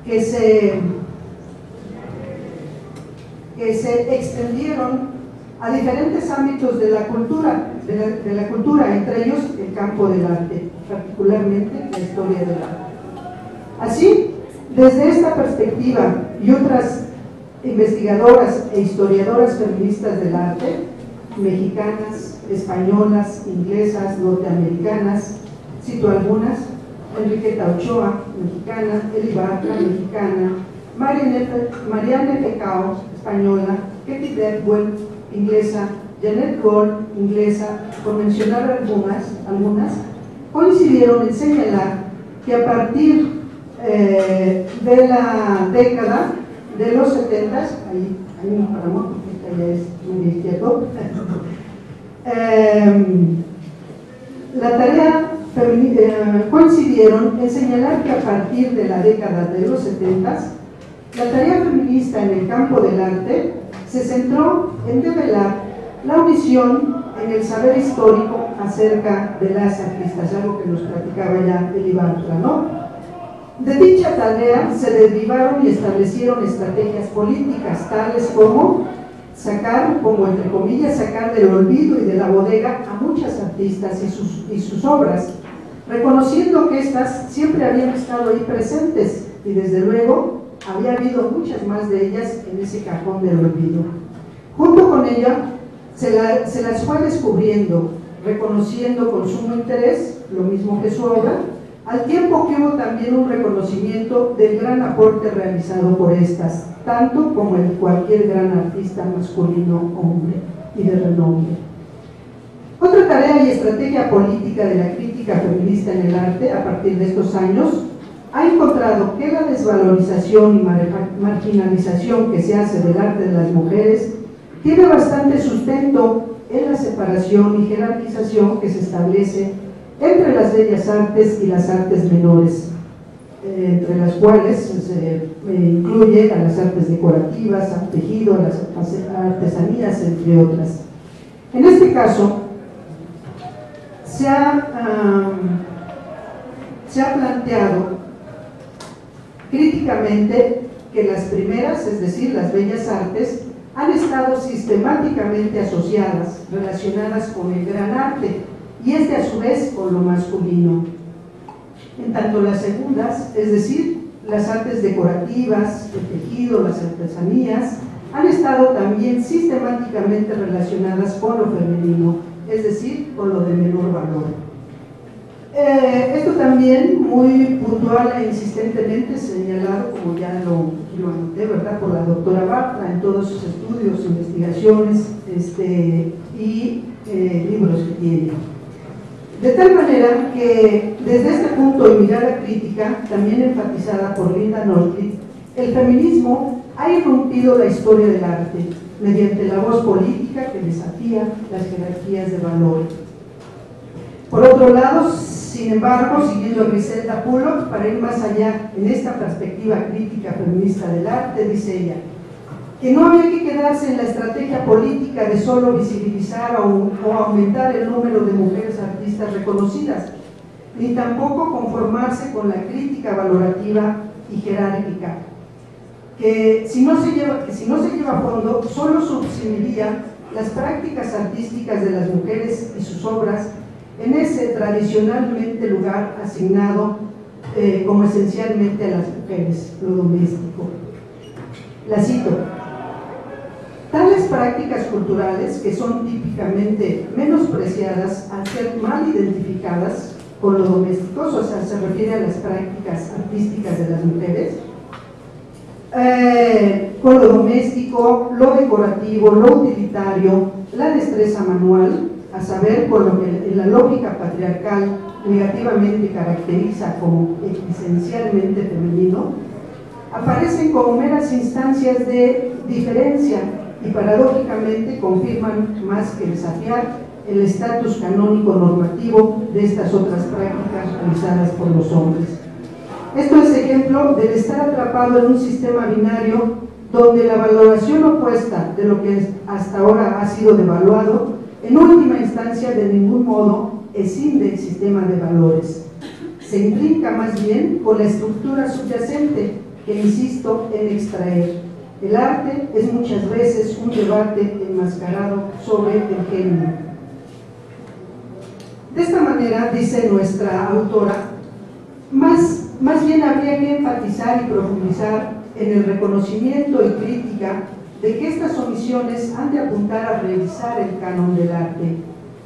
que se extendieron a diferentes ámbitos de la cultura, entre ellos el campo del arte, particularmente la historia del arte. Así, desde esta perspectiva y otras investigadoras e historiadoras feministas del arte, mexicanas, españolas, inglesas, norteamericanas, cito algunas: Enriqueta Ochoa, mexicana; Eli Bartra, mexicana; Marianne Pecao, española; Katie Bedwell, inglesa; Janet Gold, inglesa, por mencionar algunas, coincidieron en señalar que a partir de la década de los 70, ahí me paramos porque esta ya es muy izquierdo, coincidieron en señalar que a partir de la década de los 70, la tarea feminista en el campo del arte se centró en develar la omisión en el saber histórico acerca de las artistas, algo que nos platicaba ya Eli Bartra, ¿no? De dicha tarea se derivaron y establecieron estrategias políticas tales como entre comillas, sacar del olvido y de la bodega a muchas artistas y sus obras, reconociendo que éstas siempre habían estado ahí presentes y desde luego había habido muchas más de ellas en ese cajón del olvido. Junto con ella se las fue descubriendo, reconociendo con sumo interés, lo mismo que su obra, al tiempo que hubo también un reconocimiento del gran aporte realizado por estas, tanto como el cualquier gran artista masculino hombre y de renombre. Otra tarea y estrategia política de la crítica feminista en el arte a partir de estos años ha encontrado que la desvalorización y marginalización que se hace del arte de las mujeres tiene bastante sustento en la separación y jerarquización que se establece entre las bellas artes y las artes menores, entre las cuales se incluye a las artes decorativas, al tejido, a las artesanías, entre otras. En este caso, se ha planteado críticamente que las primeras, es decir, las bellas artes, han estado sistemáticamente asociadas, relacionadas con el gran arte, y este a su vez con lo masculino. En tanto las segundas, es decir, las artes decorativas, el tejido, las artesanías, han estado también sistemáticamente relacionadas con lo femenino, es decir, con lo de menor valor. Esto también muy puntual e insistentemente señalado, como ya lo anoté, ¿verdad?, por la doctora Bartra en todos sus estudios, investigaciones y libros que tiene. De tal manera que desde este punto y mirada crítica, también enfatizada por Linda Nordquist, el feminismo ha irrumpido la historia del arte mediante la voz política que desafía las jerarquías de valor. Por otro lado, sin embargo, siguiendo a Griselda Pullock, para ir más allá en esta perspectiva crítica feminista del arte, dice ella, que no había que quedarse en la estrategia política de solo visibilizar o aumentar el número de mujeres artistas reconocidas, ni tampoco conformarse con la crítica valorativa y jerárquica, que si no se lleva a fondo, solo subsumiría las prácticas artísticas de las mujeres y sus obras en ese tradicionalmente lugar asignado como esencialmente a las mujeres, lo doméstico. La cito: tales prácticas culturales, que son típicamente menospreciadas al ser mal identificadas con lo doméstico, o sea, se refiere a las prácticas artísticas de las mujeres, con lo doméstico, lo decorativo, lo utilitario, la destreza manual, a saber, por lo que la lógica patriarcal negativamente caracteriza como esencialmente femenino, aparecen como meras instancias de diferencia y paradójicamente confirman más que desafiar el estatus canónico normativo de estas otras prácticas realizadas por los hombres. Esto es ejemplo del estar atrapado en un sistema binario donde la valoración opuesta de lo que hasta ahora ha sido devaluado, en última instancia de ningún modo escinde el sistema de valores. Se intrinca más bien con la estructura subyacente que insisto en extraer. El arte es muchas veces un debate enmascarado sobre el género. De esta manera, dice nuestra autora, más bien habría que enfatizar y profundizar en el reconocimiento y crítica de que estas omisiones han de apuntar a revisar el canon del arte,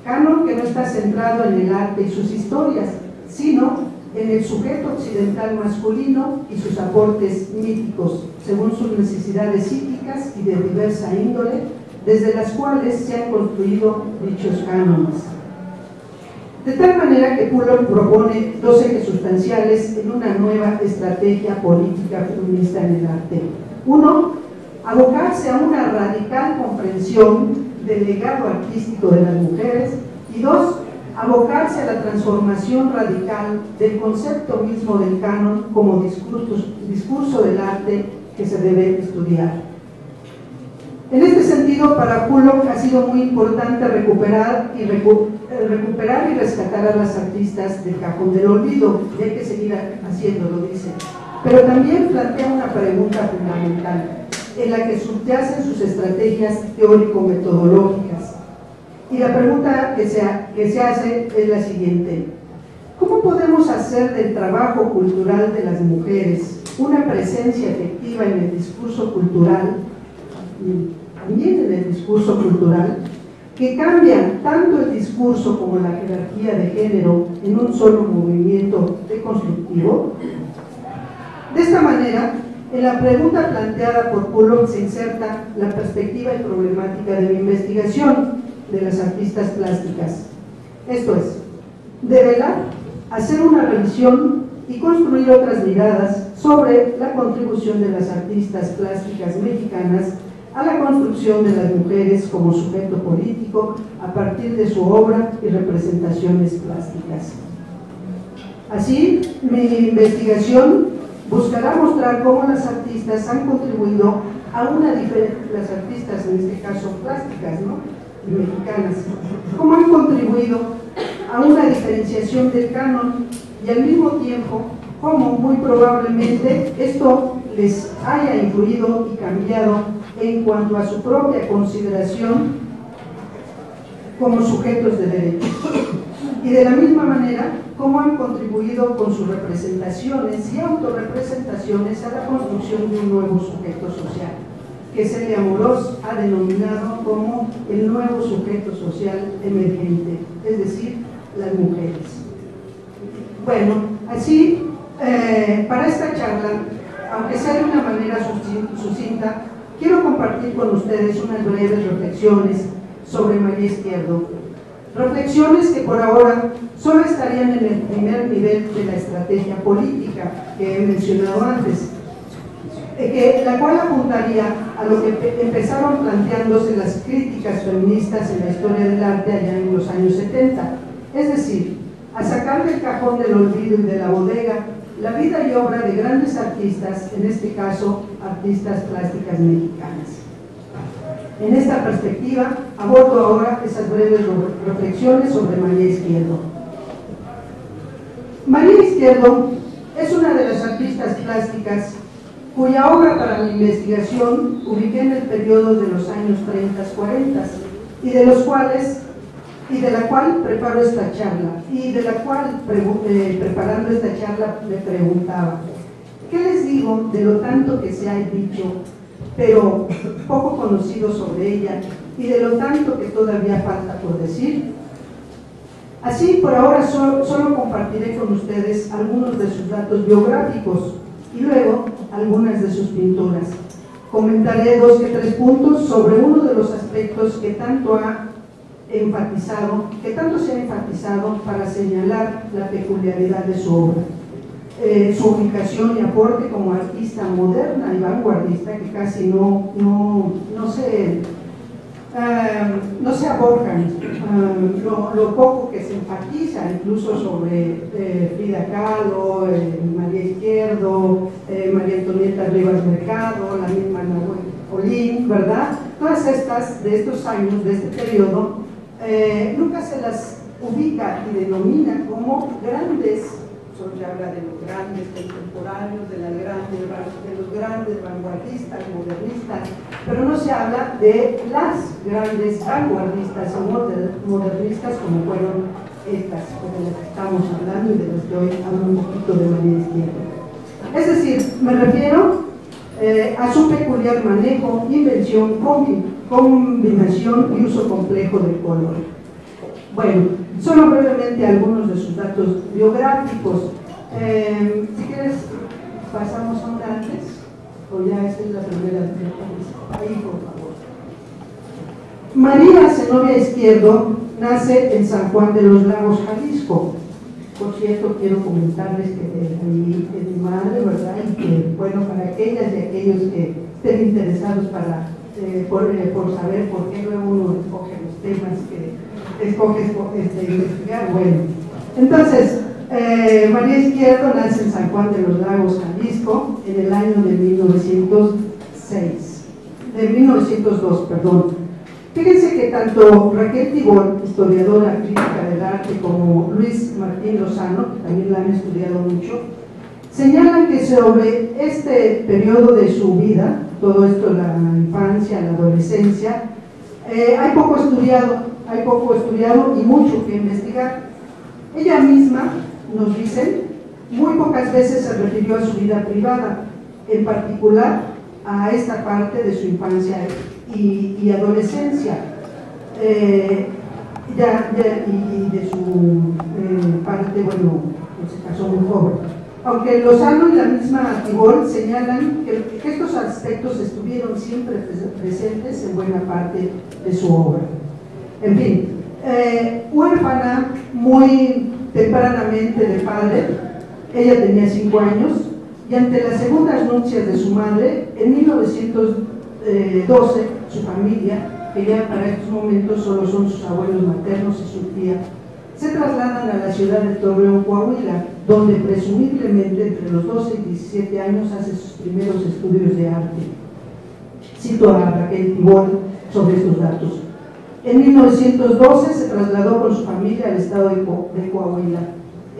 canon que no está centrado en el arte y sus historias, sino en el sujeto occidental masculino y sus aportes míticos, según sus necesidades psíquicas y de diversa índole, desde las cuales se han construido dichos cánones. De tal manera que Pullock propone dos ejes sustanciales en una nueva estrategia política feminista en el arte. Uno, abocarse a una radical comprensión del legado artístico de las mujeres, y dos, abocarse a la transformación radical del concepto mismo del canon como discurso del arte que se debe estudiar. En este sentido, para Pullock ha sido muy importante recuperar y rescatar a las artistas del cajón del olvido, y hay que seguir haciéndolo, dice. Pero también plantea una pregunta fundamental, en la que subyacen sus estrategias teórico-metodológicas. Y la pregunta que se hace es la siguiente: ¿cómo podemos hacer del trabajo cultural de las mujeres una presencia efectiva en el discurso cultural, también en el discurso cultural, que cambia tanto el discurso como la jerarquía de género en un solo movimiento deconstructivo? De esta manera, en la pregunta planteada por Pullock se inserta la perspectiva y problemática de la investigación de las artistas plásticas. Esto es, develar, hacer una revisión y construir otras miradas sobre la contribución de las artistas plásticas mexicanas a la construcción de las mujeres como sujeto político a partir de su obra y representaciones plásticas. Así, mi investigación buscará mostrar cómo las artistas han contribuido a una diferencia, las artistas en este caso plásticas, ¿no?, mexicanas, cómo han contribuido a una diferenciación del canon y al mismo tiempo como muy probablemente esto les haya influido y cambiado en cuanto a su propia consideración como sujetos de derechos. Y de la misma manera, cómo han contribuido con sus representaciones y autorrepresentaciones a la construcción de un nuevo sujeto social, que Celia Amorós ha denominado como el nuevo sujeto social emergente, es decir, las mujeres. Bueno, así, para esta charla, aunque sea de una manera sucinta, quiero compartir con ustedes unas breves reflexiones sobre María Izquierdo. Reflexiones que por ahora solo estarían en el primer nivel de la estrategia política que he mencionado antes, la cual apuntaría a lo que empezaron planteándose las críticas feministas en la historia del arte allá en los años 70, es decir, a sacar del cajón del olvido y de la bodega la vida y obra de grandes artistas, en este caso, artistas plásticas mexicanas. En esta perspectiva, abordo ahora esas breves reflexiones sobre María Izquierdo. María Izquierdo es una de las artistas plásticas cuya obra para mi investigación ubiqué en el periodo de los años 30-40 y de la cual preparo esta charla, y de la cual, preparando esta charla, me preguntaba, ¿qué les digo de lo tanto que se ha dicho, pero poco conocido sobre ella, y de lo tanto que todavía falta por decir? Así, por ahora, solo compartiré con ustedes algunos de sus datos biográficos, y luego algunas de sus pinturas. Comentaré 2 que 3 puntos sobre uno de los aspectos que tanto se ha enfatizado para señalar la peculiaridad de su obra, su ubicación y aporte como artista moderna y vanguardista, que casi no se abordan, lo poco que se enfatiza, incluso sobre Frida Kahlo, María Izquierdo, María Antonieta Rivas Mercado, la misma Nahuel Olin, ¿verdad? Todas estas, de estos años, de este periodo, nunca se las ubica y denomina como grandes. Solo se habla de los grandes contemporáneos, de los grandes vanguardistas, modernistas, pero no se habla de las grandes vanguardistas o modernistas como fueron estas, de las que estamos hablando y de las que hoy hablo un poquito de María Izquierdo. Es decir, me refiero a su peculiar manejo, invención, combinación y uso complejo del color. Bueno, solo brevemente algunos de sus datos biográficos. Si quieres, pasamos a un antes, o ya esta es la primera. Ahí, por favor. María Zenobia Izquierdo nace en San Juan de los Lagos, Jalisco. Por cierto, quiero comentarles que es mi madre, ¿verdad? Y que, bueno, para aquellas y aquellos que estén interesados por saber por qué luego uno escoge los temas que escoge investigar. Bueno, entonces, María Izquierdo nace en San Juan de los Lagos, Jalisco, en el año de 1902, perdón. Fíjense que tanto Raquel Tibol, historiadora crítica del arte, como Luis Martín Lozano, que también la han estudiado mucho, señalan que sobre este periodo de su vida, todo esto, la infancia, la adolescencia, hay poco estudiado y mucho que investigar. Ella misma, nos dicen, muy pocas veces se refirió a su vida privada, en particular a esta parte de su infancia y adolescencia, y de su parte, bueno, se casó muy joven. Aunque Lozano y la misma Tibol señalan que estos aspectos estuvieron siempre presentes en buena parte de su obra. En fin, huérfana muy tempranamente de padre, ella tenía 5 años, y ante las segundas nupcias de su madre, en 1912, su familia, que ya para estos momentos solo son sus abuelos maternos y su tía, se trasladan a la ciudad de Torreón, Coahuila, donde presumiblemente entre los 12 y 17 años hace sus primeros estudios de arte. Cito a Raquel Tibol sobre estos datos. En 1912 se trasladó con su familia al estado de Coahuila.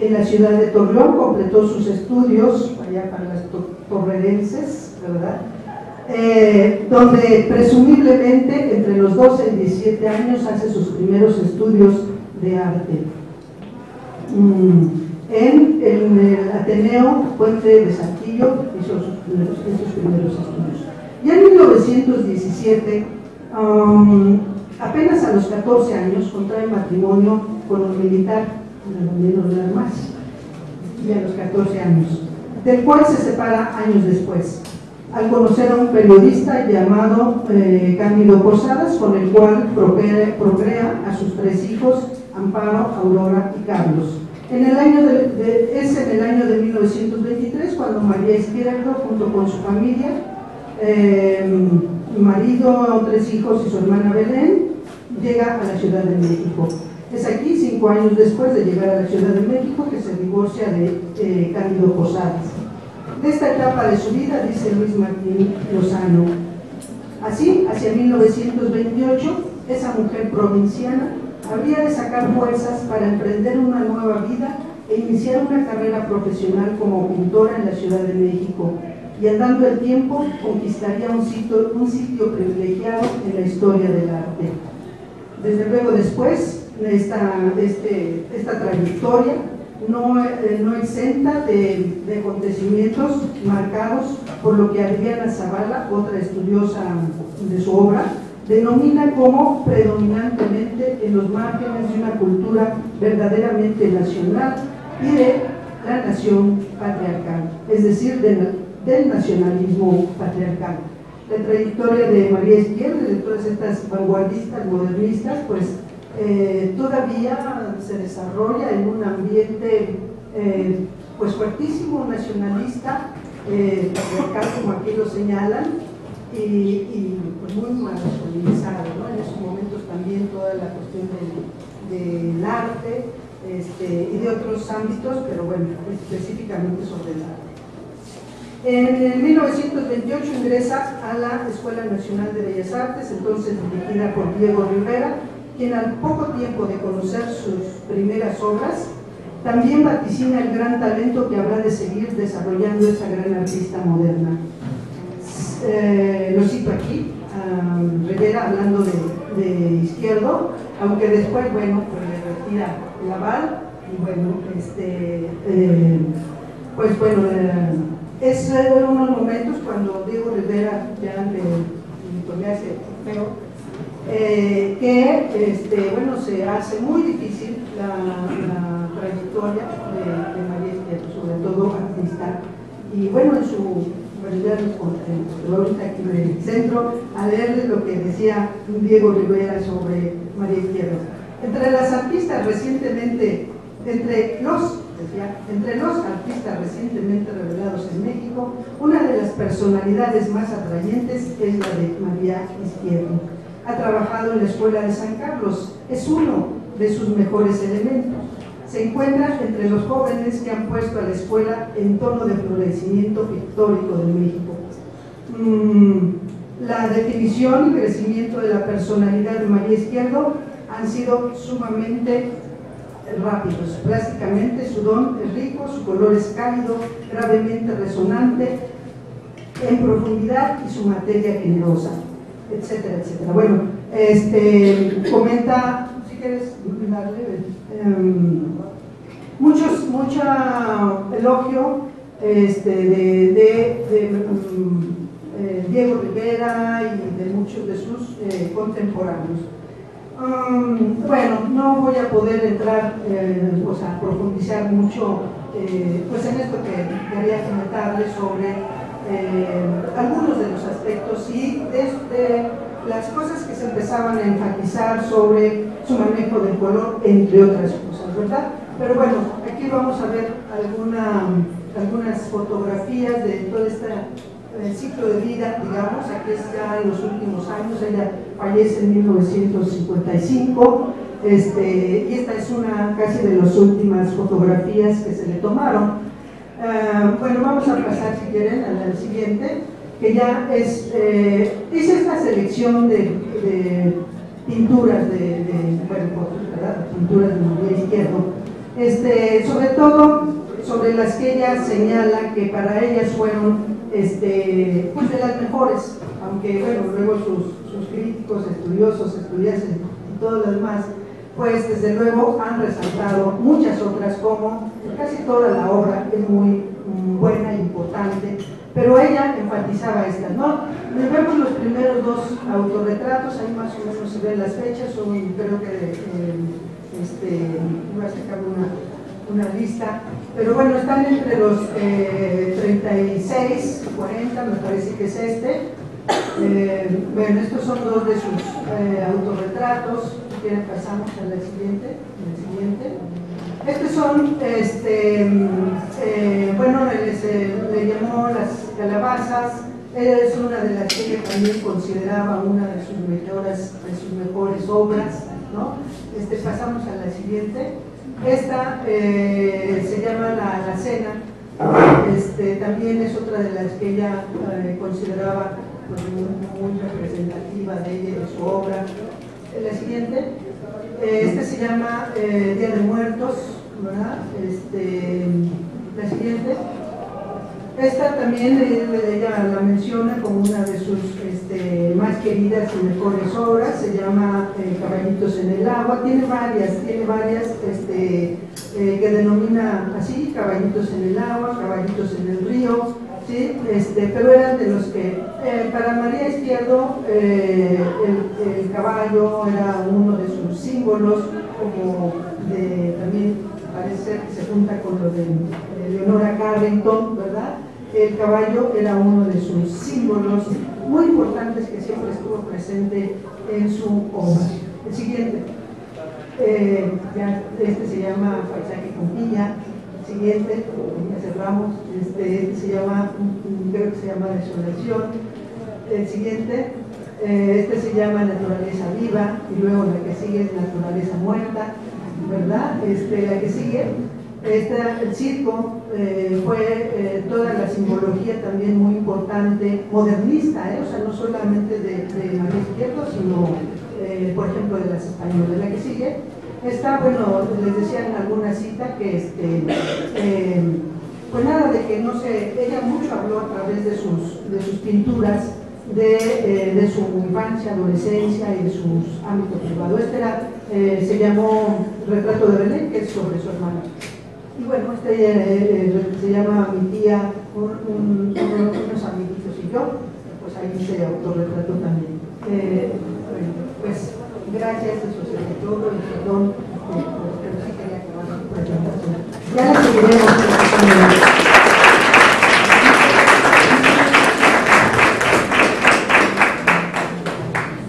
en la ciudad de Torreón, completó sus estudios, allá para las torrerenses, ¿verdad? Donde presumiblemente entre los 12 y 17 años hace sus primeros estudios de arte. En el Ateneo Puente de Saltillo hizo sus primeros estudios. Ya en 1917, apenas a los 14 años, contrae matrimonio con un militar, nada más, y a los 14 años, del cual se separa años después, al conocer a un periodista llamado Cándido Posadas, con el cual procrea a sus 3 hijos, Amparo, Aurora y Carlos. Es en el año de 1923 cuando María Izquierdo, junto con su familia, marido, 3 hijos y su hermana Belén, llega a la Ciudad de México. Es aquí, 5 años después de llegar a la Ciudad de México, que se divorcia de Cándido Posadas. De esta etapa de su vida dice Luis Martín Lozano: así, hacia 1928, esa mujer provinciana habría de sacar fuerzas para emprender una nueva vida e iniciar una carrera profesional como pintora en la Ciudad de México, y andando el tiempo conquistaría un sitio privilegiado en la historia del arte. Desde luego después de esta trayectoria no exenta de acontecimientos marcados por lo que Adriana Zavala, otra estudiosa de su obra, denomina como predominantemente en los márgenes de una cultura verdaderamente nacional y de la nación patriarcal, es decir, del nacionalismo patriarcal. La trayectoria de María Izquierdo y de todas estas vanguardistas, modernistas, pues todavía se desarrolla en un ambiente pues fuertísimo, nacionalista, patriarcal, como aquí lo señalan, y pues muy masculinizado, ¿no? En esos momentos también toda la cuestión del arte y de otros ámbitos, pero bueno, específicamente sobre el arte. En el 1928 ingresa a la Escuela Nacional de Bellas Artes, entonces dirigida por Diego Rivera, quien al poco tiempo de conocer sus primeras obras, también vaticina el gran talento que habrá de seguir desarrollando esa gran artista moderna. Lo cito aquí, Rivera hablando de Izquierdo, aunque después, bueno, pues le retira el aval, y bueno, pues bueno, es unos momentos cuando Diego Rivera ya me hace feo, que bueno, se hace muy difícil la trayectoria de María Izquierdo, sobre todo artista, y bueno, en su ahorita aquí me centro a leerles lo que decía Diego Rivera sobre María Izquierdo. Entre los artistas recientemente revelados en México, una de las personalidades más atrayentes es la de María Izquierdo. Ha trabajado en la Escuela de San Carlos, es uno de sus mejores elementos. Se encuentra entre los jóvenes que han puesto a la escuela en tono de florecimiento pictórico de México. La definición y crecimiento de la personalidad de María Izquierdo han sido sumamente rápidos. Plásticamente su don es rico, su color es cálido, gravemente resonante, en profundidad, y su materia generosa, etcétera, etcétera. Bueno, comenta, si quieres darle mucho elogio de Diego Rivera y de muchos de sus contemporáneos. Bueno, no voy a poder entrar, profundizar mucho pues en esto que quería comentarles sobre algunos de los aspectos y de las cosas que se empezaban a enfatizar sobre su manejo del color, entre otras cosas, ¿verdad? Pero bueno, aquí vamos a ver algunas fotografías de todo este ciclo de vida, digamos. Aquí es ya en los últimos años, ella fallece en 1955, y esta es una casi de las últimas fotografías que se le tomaron. Bueno, vamos a pasar, si quieren, a la siguiente, que ya es esta selección de pinturas pinturas de María Izquierdo. Sobre todo sobre las que ella señala que para ellas fueron pues de las mejores, aunque bueno, luego sus críticos, estudiosos, estudiantes y todo lo demás, pues desde luego han resaltado muchas otras, como casi toda la obra es muy buena e importante, pero ella enfatizaba estas, ¿no? Vemos los primeros dos autorretratos, ahí más o menos se ven las fechas, son, creo que voy a sacar una lista, pero bueno, están entre los 36, 40, me parece que es bueno, estos son dos de sus autorretratos. Si quieren pasamos a la siguiente, Estos son, bueno, le llamó las calabazas. Es una de las que ella también consideraba una de sus mejores obras, ¿no? Pasamos a la siguiente. Esta se llama la Cena. También es otra de las que ella consideraba pues, muy representativa de ella y de su obra. La siguiente, se llama Día de Muertos, ¿verdad? La siguiente, esta también ella la menciona como una de sus más queridas y mejores obras, se llama Caballitos en el Agua. Tiene varias que denomina así: Caballitos en el Agua, Caballitos en el Río, ¿sí? Pero eran de los que, para María Izquierdo, el caballo era uno de sus símbolos, como también parece ser que se junta con lo de Leonora Carrington, ¿verdad? El caballo era uno de sus símbolos muy importantes que siempre estuvo presente en su obra. El siguiente, se llama Paisaje con Piña. El siguiente, ya cerramos, se llama, creo que se llama Desolación. El siguiente, se llama Naturaleza Viva, y luego la que sigue es Naturaleza Muerta, ¿verdad? La que sigue, el circo, fue toda la simbología también muy importante, modernista, o sea, no solamente de María Izquierdo, sino, por ejemplo, de las españolas. La que sigue está, bueno, les decía en alguna cita que, pues nada, de que no sé, ella mucho habló a través de sus pinturas, de su infancia, adolescencia y de sus ámbitos privados. Se llamó Retrato de Belén, que es sobre su hermana. Y bueno, se llama Mi Tía, unos amiguitos y yo, pues ahí se autorretrató también. Bueno, pues gracias, eso sería todo, y perdón, pero sí quería acabar su presentación. Ya la seguiremos.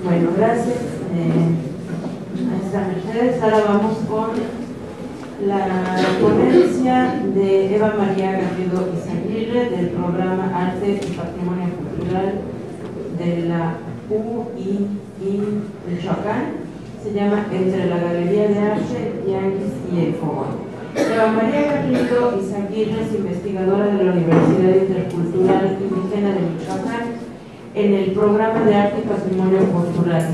Bueno, gracias, maestra Mercedes. Ahora vamos con la ponencia de Eva María Garrido Izaguirre del programa Arte y Patrimonio Cultural de la UII Michoacán. Se llama Entre la Galería de Arte, Yanquis y el Fogón. Eva María Garrido Izaguirre es investigadora de la Universidad Intercultural Indígena de Michoacán en el programa de Arte y Patrimonio Cultural.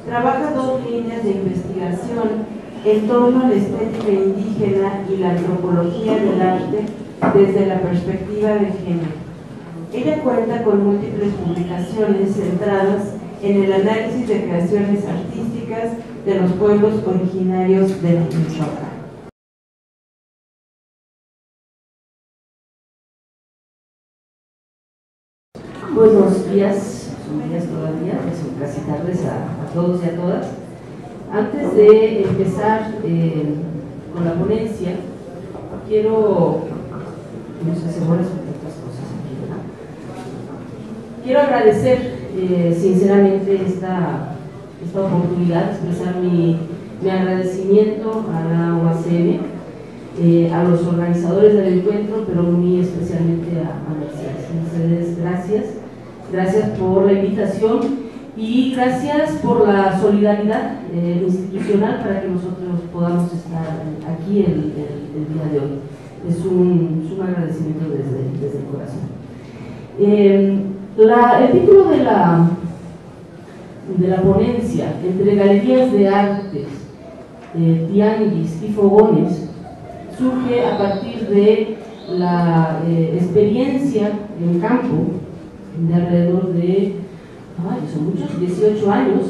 Trabaja dos líneas de investigación en torno a la estética indígena y la antropología del arte desde la perspectiva de género. Ella cuenta con múltiples publicaciones centradas en el análisis de creaciones artísticas de los pueblos originarios de Michoacán. Buenos días, son días todavía, son casi tardes a todos y a todas. Antes de empezar con la ponencia, quiero que nos asegures otras cosas aquí, ¿verdad? Quiero agradecer sinceramente esta oportunidad de expresar mi agradecimiento a la UACM, a los organizadores del encuentro, pero muy especialmente a Mercedes. Gracias por la invitación y gracias por la solidaridad institucional para que nosotros podamos estar aquí el día de hoy. Es un agradecimiento desde el corazón. El título de la ponencia, Entre Galerías de Artes, Tianguis y Fogones, surge a partir de la experiencia en campo de alrededor de, son muchos, 18 años,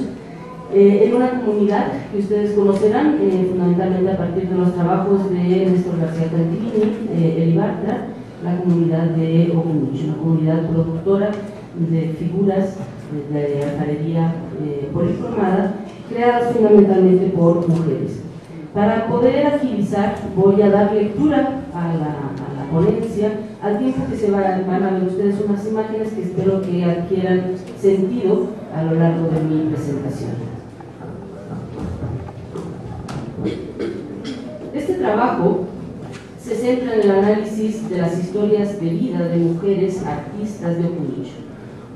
en una comunidad que ustedes conocerán, fundamentalmente a partir de los trabajos de Néstor García Tranquilini, el Ibartra, la comunidad de Ocunuch, una comunidad productora de figuras de alfarería policromada, creadas fundamentalmente por mujeres. Para poder agilizar, voy a dar lectura a la ponencia, al tiempo que se van a ver ustedes unas imágenes que espero que adquieran sentido a lo largo de mi presentación. Este trabajo se centra en el análisis de las historias de vida de mujeres artistas de Ocunuch,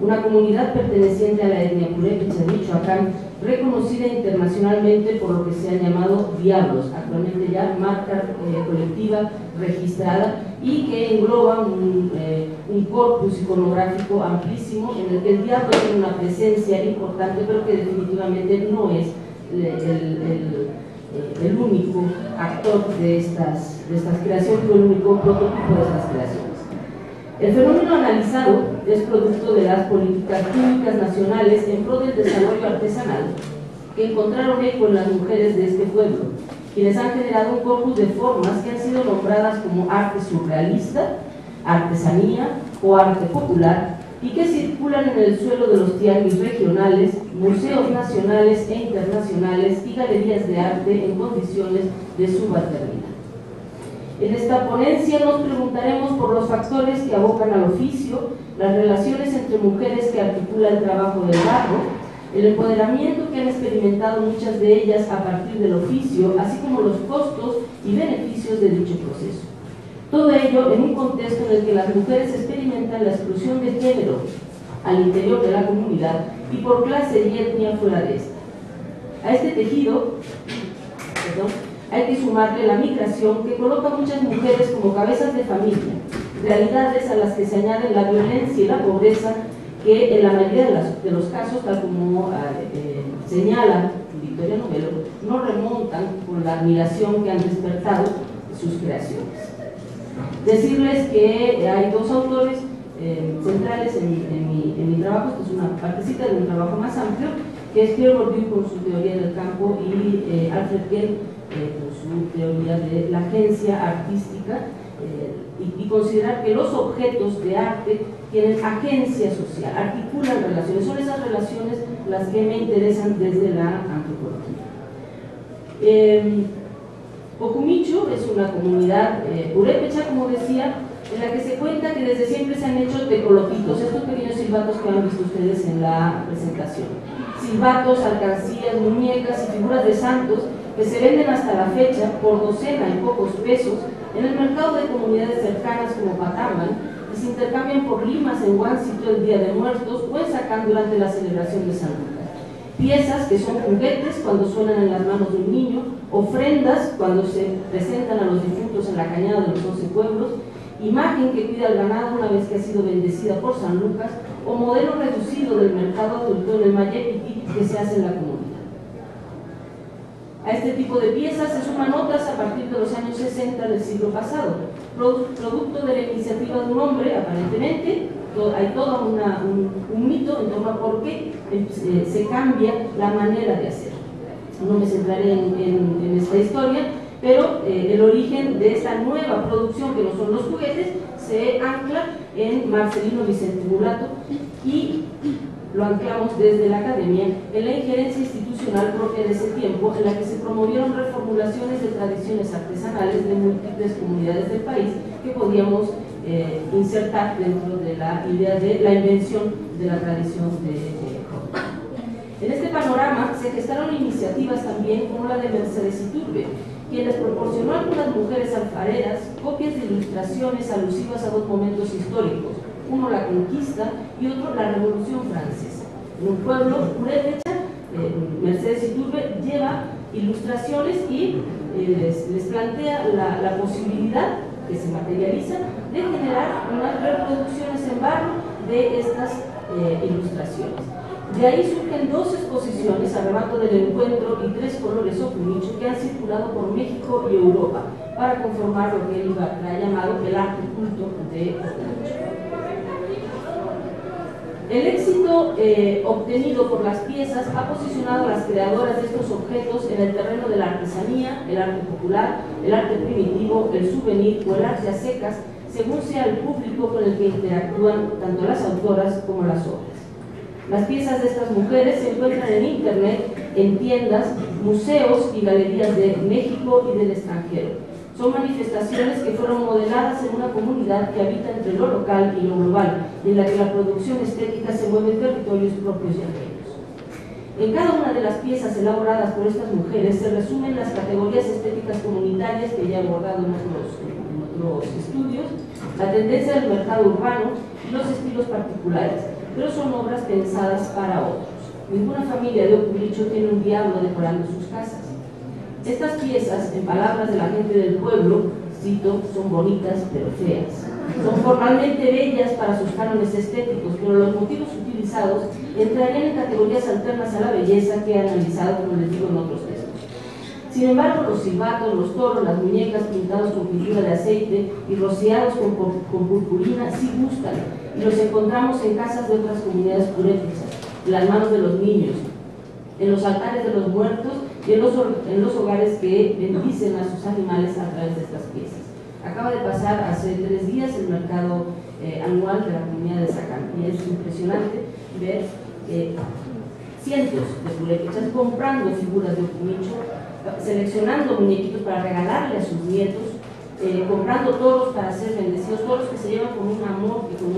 una comunidad perteneciente a la etnia purépecha de Michoacán, reconocida internacionalmente por lo que se han llamado diablos, actualmente ya marca colectiva registrada, y que engloba un corpus iconográfico amplísimo en el que el diablo tiene una presencia importante, pero que definitivamente no es el único actor de estas creaciones, o el único prototipo de estas creaciones. El fenómeno analizado es producto de las políticas públicas nacionales en pro del desarrollo artesanal que encontraron eco en las mujeres de este pueblo, quienes han generado un corpus de formas que han sido nombradas como arte surrealista, artesanía o arte popular, y que circulan en el suelo de los tianguis regionales, museos nacionales e internacionales y galerías de arte en condiciones de subalternidad. En esta ponencia nos preguntaremos por los factores que abocan al oficio, las relaciones entre mujeres que articulan el trabajo del barro, el empoderamiento que han experimentado muchas de ellas a partir del oficio, así como los costos y beneficios de dicho proceso. Todo ello en un contexto en el que las mujeres experimentan la exclusión de género al interior de la comunidad y por clase y etnia fuera de esta. A este tejido, hay que sumarle la migración que coloca a muchas mujeres como cabezas de familia, realidades a las que se añaden la violencia y la pobreza que en la mayoría de los casos, tal como señala Victoria Novello, no remontan con la admiración que han despertado sus creaciones. Decirles que hay dos autores centrales en mi trabajo. Esto es una partecita de un trabajo más amplio, que es Pierre Bourdieu con su teoría del campo y Alfred Gell con su teoría de la agencia artística, y considerar que los objetos de arte tienen agencia social, articulan relaciones. Son esas relaciones las que me interesan desde la antropología. Ocumichu es una comunidad purépecha, como decía, en la que se cuenta que desde siempre se han hecho tecolotitos, estos pequeños silbatos que han visto ustedes en la presentación. Silbatos, alcancías, muñecas y figuras de santos que se venden hasta la fecha por docena y pocos pesos en el mercado de comunidades cercanas como Pataman, y se intercambian por limas en Huancito el Día de Muertos o en Sacán durante la celebración de San Lucas. Piezas que son juguetes cuando suenan en las manos de un niño, ofrendas cuando se presentan a los difuntos en la cañada de los 12 pueblos, imagen que cuida al ganado una vez que ha sido bendecida por San Lucas, o modelo reducido del mercado adulto en el Mayepiti que se hace en la comunidad. A este tipo de piezas se suman otras a partir de los años 60 del siglo pasado, producto de la iniciativa de un hombre, aparentemente. Hay todo un mito en torno a por qué se cambia la manera de hacer. No me centraré en esta historia, pero el origen de esta nueva producción, que no son los juguetes, se ancla en Marcelino Vicente Mulato, y lo anclamos desde la academia en la injerencia institucional propia de ese tiempo, en la que se promovieron reformulaciones de tradiciones artesanales de múltiples comunidades del país que podíamos insertar dentro de la idea de la invención de la tradición de En este panorama se gestaron iniciativas también como la de Mercedes Iturbe, quien les proporcionó a algunas mujeres alfareras copias de ilustraciones alusivas a dos momentos históricos, uno la conquista y otro la Revolución Francesa. En un pueblo purépecha, Mercedes Iturbe lleva ilustraciones y les plantea la posibilidad que se materializa de generar unas reproducciones en barro de estas ilustraciones. De ahí surgen dos exposiciones, Arrebato del Encuentro y Tres Colores Ocumichu, que han circulado por México y Europa, para conformar lo que él ha llamado el arte culto de Ocumicho. El éxito obtenido por las piezas ha posicionado a las creadoras de estos objetos en el terreno de la artesanía, el arte popular, el arte primitivo, el souvenir o el arte a secas, según sea el público con el que interactúan tanto las autoras como las obras. Las piezas de estas mujeres se encuentran en internet, en tiendas, museos y galerías de México y del extranjero. Son manifestaciones que fueron modeladas en una comunidad que habita entre lo local y lo global, en la que la producción estética se mueve en territorios propios y ajenos. En cada una de las piezas elaboradas por estas mujeres se resumen las categorías estéticas comunitarias que ya he abordado en otros estudios, la tendencia del mercado urbano y los estilos particulares, pero son obras pensadas para otros. Ninguna familia de Ocumicho tiene un diablo decorando sus casas. Estas piezas, en palabras de la gente del pueblo, cito, son bonitas pero feas. Son formalmente bellas para sus cánones estéticos, pero los motivos utilizados entrarían en categorías alternas a la belleza que he analizado, como les digo, en otros textos. Sin embargo, los silbatos, los toros, las muñecas pintados con pintura de aceite y rociados con purpurina sí gustan, y los encontramos en casas de otras comunidades purépechas, en las manos de los niños, en los altares de los muertos y en los hogares que bendicen a sus animales a través de estas piezas. Acaba de pasar hace 3 días el mercado anual de la comunidad de Zacán, y es impresionante ver cientos de purépechas comprando figuras de Ocumicho, seleccionando muñequitos para regalarle a sus nietos, comprando toros para ser bendecidos, toros que se llevan con un amor y con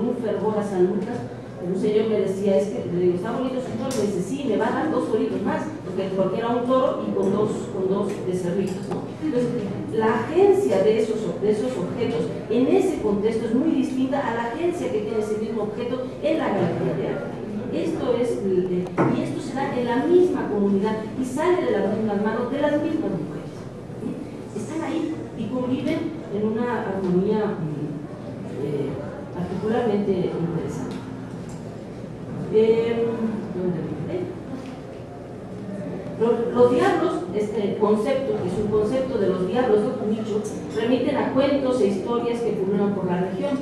un fervor a San Lucas. Un señor me decía, es que le digo, está bonito su toro, me dice, sí, me va a dar 2 toritos más, porque era un toro y con dos becerritos, ¿no? Entonces, la agencia de esos objetos en ese contexto es muy distinta a la agencia que tiene ese mismo objeto en la galería de arte. Y esto se da en la misma comunidad y sale de las mismas manos de las mismas mujeres. Están ahí y conviven en una armonía particularmente interesante. Los diablos, este concepto, que es un concepto de los diablos de Ocumicho, remiten a cuentos e historias que pululan por la región,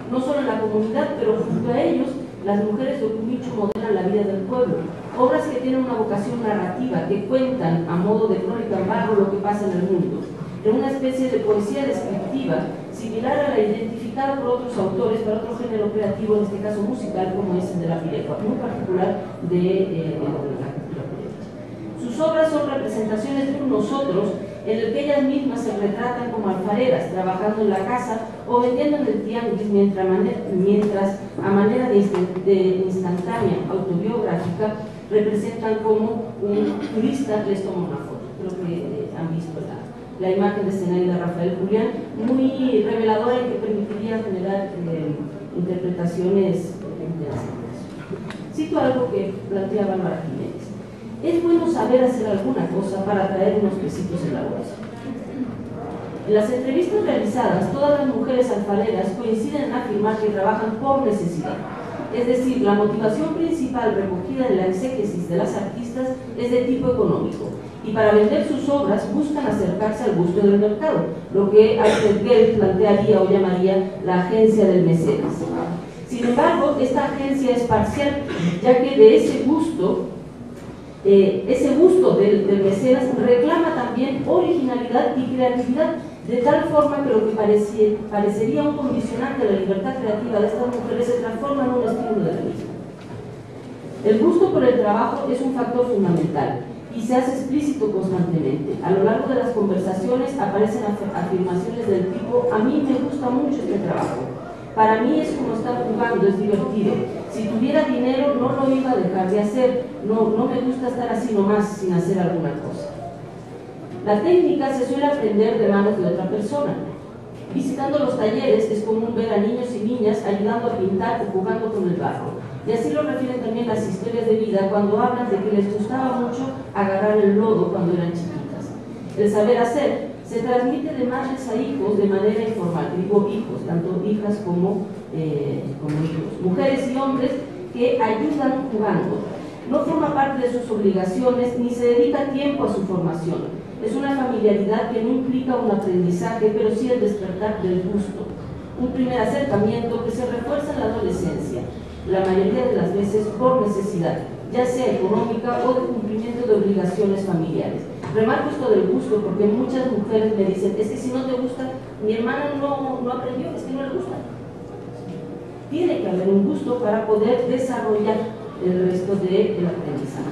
no solo en la comunidad, pero junto a ellos, las mujeres de Ocumicho modelan la vida del pueblo, obras que tienen una vocación narrativa, que cuentan a modo de crónica en barro lo que pasa en el mundo, en una especie de poesía descriptiva, similar a la identificada por otros autores para otro género creativo, en este caso musical, como es el de la pilepa, muy particular de la cultura pilepa. Sus obras son representaciones de un nosotros en el que ellas mismas se retratan como alfareras, trabajando en la casa o vendiendo en el tianguis, mientras a manera de instantánea autobiográfica representan como un turista les toma una foto. Creo que han visto la imagen de escenario de Rafael Julián, muy reveladora y que permitiría generar interpretaciones interesantes. Cito algo que plantea Bárbara Jiménez. Es bueno saber hacer alguna cosa para traer unos pesitos en la bolsa. En las entrevistas realizadas, todas las mujeres alfareras coinciden en afirmar que trabajan por necesidad. Es decir, la motivación principal recogida en la exégesis de las artistas es de tipo económico, y para vender sus obras buscan acercarse al gusto del mercado, lo que Alfred Gell plantearía o llamaría la agencia del mecenas. Sin embargo, esta agencia es parcial, ya que de ese gusto del mecenas reclama también originalidad y creatividad, de tal forma que lo que parecería un condicionante a la libertad creativa de estas mujeres se transforma en un estímulo de la misma. El gusto por el trabajo es un factor fundamental y se hace explícito constantemente. A lo largo de las conversaciones aparecen afirmaciones del tipo: a mí me gusta mucho este trabajo, para mí es como estar jugando, es divertido, si tuviera dinero no lo iba a dejar de hacer, no me gusta estar así nomás sin hacer alguna cosa. La técnica se suele aprender de manos de otra persona. Visitando los talleres es común ver a niños y niñas ayudando a pintar o jugando con el barro. Y así lo refieren también las historias de vida cuando hablan de que les gustaba mucho agarrar el lodo cuando eran chiquitas. El saber hacer se transmite de madres a hijos de manera informal. Digo hijos, tanto hijas como hijos. Mujeres y hombres que ayudan jugando. No forma parte de sus obligaciones ni se dedica tiempo a su formación. Es una familiaridad que no implica un aprendizaje, pero sí el despertar del gusto. Un primer acercamiento que se refuerza en la adolescencia, la mayoría de las veces por necesidad, ya sea económica o de cumplimiento de obligaciones familiares. Remarco esto del gusto porque muchas mujeres me dicen, es que si no te gusta, mi hermana no aprendió, es que no le gusta. Tiene que haber un gusto para poder desarrollar el resto del aprendizaje.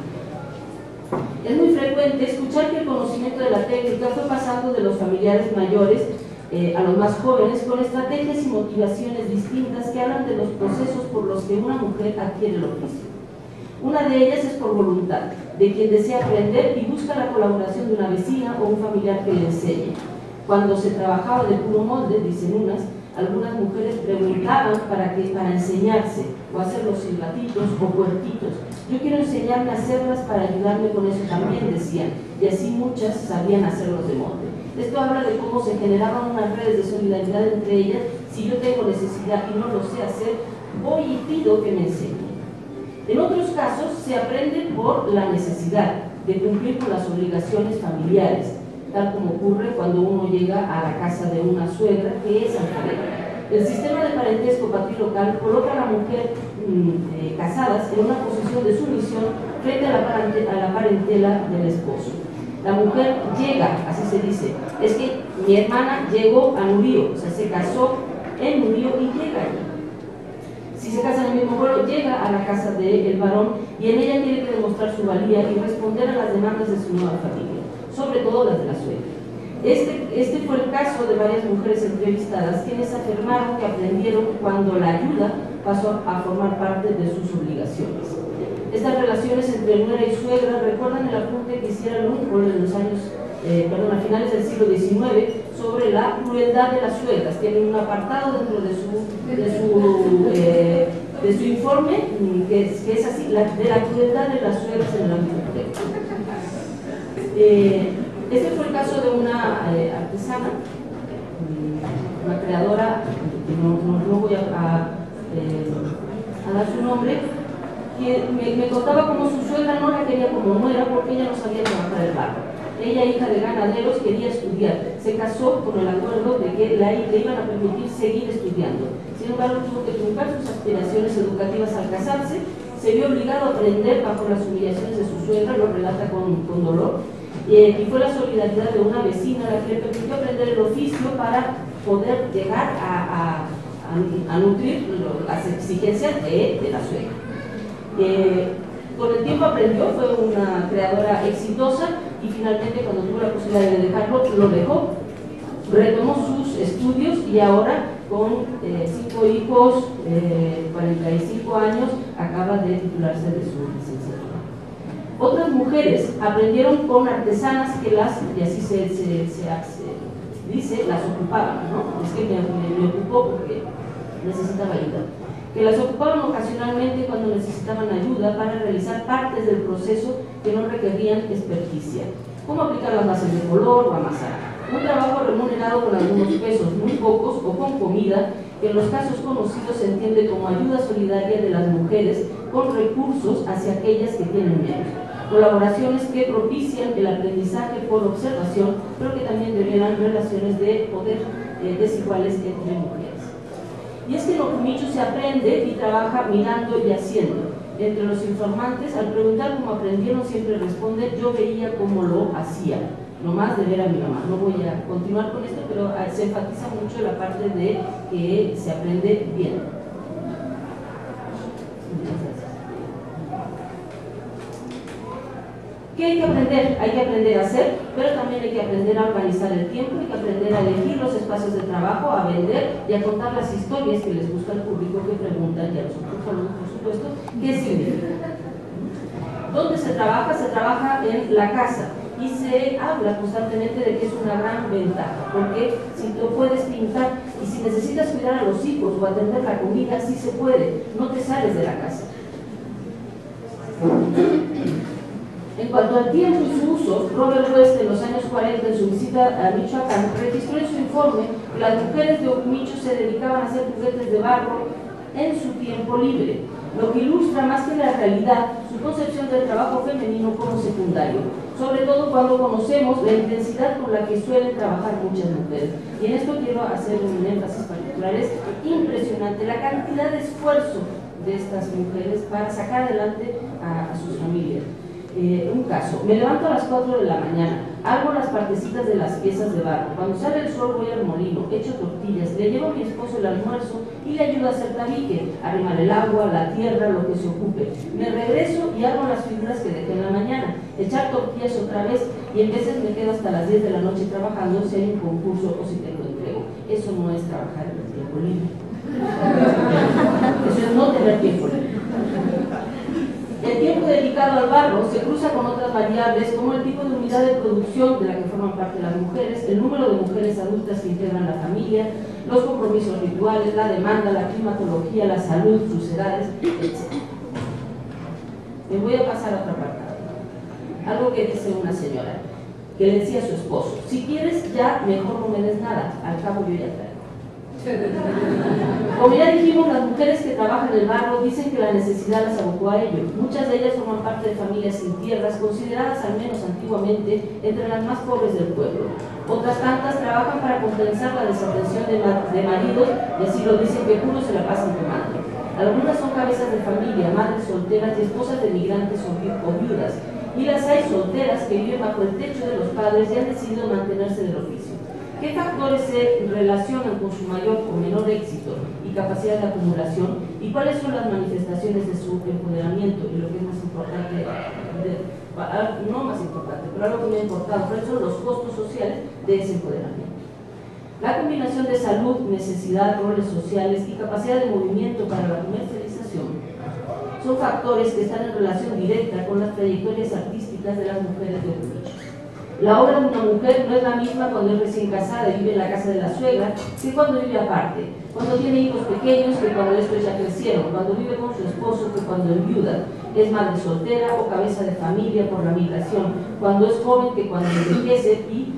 Es muy frecuente escuchar que el conocimiento de la técnica fue pasando de los familiares mayores a los más jóvenes con estrategias y motivaciones distintas que hablan de los procesos por los que una mujer adquiere el oficio. Una de ellas es por voluntad, de quien desea aprender y busca la colaboración de una vecina o un familiar que le enseñe. Cuando se trabajaba de puro molde, dicen algunas mujeres preguntaban para enseñarse o hacer los silbatitos o puertitos. Yo quiero enseñarme a hacerlas para ayudarme con eso también, decían, y así muchas sabían hacerlos de molde. Esto habla de cómo se generaban unas redes de solidaridad entre ellas. Si yo tengo necesidad y no lo sé hacer, voy y pido que me enseñen. En otros casos se aprende por la necesidad de cumplir con las obligaciones familiares, tal como ocurre cuando uno llega a la casa de una suegra que es alfarera. El sistema de parentesco patrilocal coloca a la mujer casadas en una posición de sumisión frente a la parentela del esposo. La mujer llega, así se dice, es que mi hermana llegó a Nurío, o sea, se casó en Nurío y llega allí. Si se casa en el mismo pueblo, llega a la casa del varón y en ella tiene que demostrar su valía y responder a las demandas de su nueva familia, sobre todo las de la suegra. Este fue el caso de varias mujeres entrevistadas, quienes afirmaron que aprendieron cuando la ayuda pasó a formar parte de sus obligaciones. Estas relaciones entre nuera y suegra recuerdan el apunte que hiciera Lundgren en los años, a finales del siglo XIX, sobre la crueldad de las suegras. Tienen un apartado dentro de su informe que es así, de la crueldad de las suegras en el ámbito técnico. Este fue el caso de una artesana, una creadora, que no voy a dar su nombre, que me contaba cómo su suegra no la quería como nuera porque ella no sabía trabajar el barro. Ella, hija de ganaderos, quería estudiar. Se casó con el acuerdo de que le iban a permitir seguir estudiando. Sin embargo, tuvo que truncar sus aspiraciones educativas al casarse. Se vio obligado a aprender bajo las humillaciones de su suegra, lo relata con dolor. Y fue la solidaridad de una vecina la que le permitió aprender el oficio para poder llegar a nutrir las exigencias de la suegra. Con el tiempo aprendió, fue una creadora exitosa y finalmente cuando tuvo la posibilidad de dejarlo, lo dejó, retomó sus estudios y ahora con 5 hijos, 45 años, acaba de titularse de su licenciatura. Otras mujeres aprendieron con artesanas que y así se dice, las ocupaban, ¿no? Es que me ocupó porque necesitaba ayuda. Que las ocupaban ocasionalmente cuando necesitaban ayuda para realizar partes del proceso que no requerían experticia, como aplicar las bases de color o amasar. Un trabajo remunerado con algunos pesos, muy pocos, o con comida, que en los casos conocidos se entiende como ayuda solidaria de las mujeres con recursos hacia aquellas que tienen menos. Colaboraciones que propician el aprendizaje por observación, pero que también develan relaciones de poder desiguales entre mujeres. Y es que en Ocumichu se aprende y trabaja mirando y haciendo. Entre los informantes, al preguntar cómo aprendieron, siempre responden: yo veía cómo lo hacía, nomás de ver a mi mamá. No voy a continuar con esto, pero se enfatiza mucho la parte de que se aprende bien. ¿Qué hay que aprender? Hay que aprender a hacer, pero también hay que aprender a organizar el tiempo, hay que aprender a elegir los espacios de trabajo, a vender y a contar las historias que les gusta al público que preguntan y a los otros alumnos, por supuesto, qué significa. ¿Dónde se trabaja? Se trabaja en la casa y se habla constantemente de que es una gran ventaja, porque si tú puedes pintar y si necesitas cuidar a los hijos o atender la comida, sí se puede, no te sales de la casa. En cuanto al tiempo y su uso, Robert West en los años 40, en su visita a Michoacán, registró en su informe que las mujeres de Ocumichu se dedicaban a hacer juguetes de barro en su tiempo libre. lo que ilustra más que la realidad su concepción del trabajo femenino como secundario, sobre todo cuando conocemos la intensidad con la que suelen trabajar muchas mujeres. Y en esto quiero hacer un énfasis particular. Es impresionante la cantidad de esfuerzo de estas mujeres para sacar adelante a sus familias. Un caso, me levanto a las 4 de la mañana, hago las partecitas de las piezas de barro, cuando sale el sol voy al molino, echo tortillas, le llevo a mi esposo el almuerzo y le ayudo a hacer tabique, a arrimar el agua, la tierra, lo que se ocupe. Me regreso y hago las figuras que dejé en la mañana, echar tortillas otra vez, y en veces me quedo hasta las 10 de la noche trabajando si hay un concurso o si tengo entrego. Eso no es trabajar en el tiempo libre. Eso es no tener tiempo libre. El tiempo dedicado al barro se cruza con otras variables como el tipo de unidad de producción de la que forman parte las mujeres, el número de mujeres adultas que integran la familia, los compromisos rituales, la demanda, la climatología, la salud, sus edades, etc. Me voy a pasar a otra parte. Algo que dice una señora, que le decía a su esposo: si quieres ya, mejor no me des nada, al cabo yo ya traigo. Como ya dijimos, las mujeres que trabajan el barro dicen que la necesidad las abocó a ello. Muchas de ellas forman parte de familias sin tierras, consideradas al menos antiguamente entre las más pobres del pueblo. Otras tantas trabajan para compensar la desatención de maridos, y así lo dicen, que puro se la pasan tomando. Algunas son cabezas de familia, madres solteras y esposas de migrantes o viudas, y las hay solteras que viven bajo el techo de los padres y han decidido mantenerse del oficio. ¿Qué factores se relacionan con su mayor o menor éxito y capacidad de acumulación? ¿Y cuáles son las manifestaciones de su empoderamiento? Y lo que es más importante, no más importante, pero algo que me ha importado, ¿cuáles son los costos sociales de ese empoderamiento? La combinación de salud, necesidad, roles sociales y capacidad de movimiento para la comercialización son factores que están en relación directa con las trayectorias artísticas de las mujeres de un nicho. La obra de una mujer no es la misma cuando es recién casada y vive en la casa de la suegra que cuando vive aparte, cuando tiene hijos pequeños que cuando estos ya crecieron, cuando vive con su esposo que cuando enviuda, es madre soltera o cabeza de familia por la migración, cuando es joven que cuando envejece, y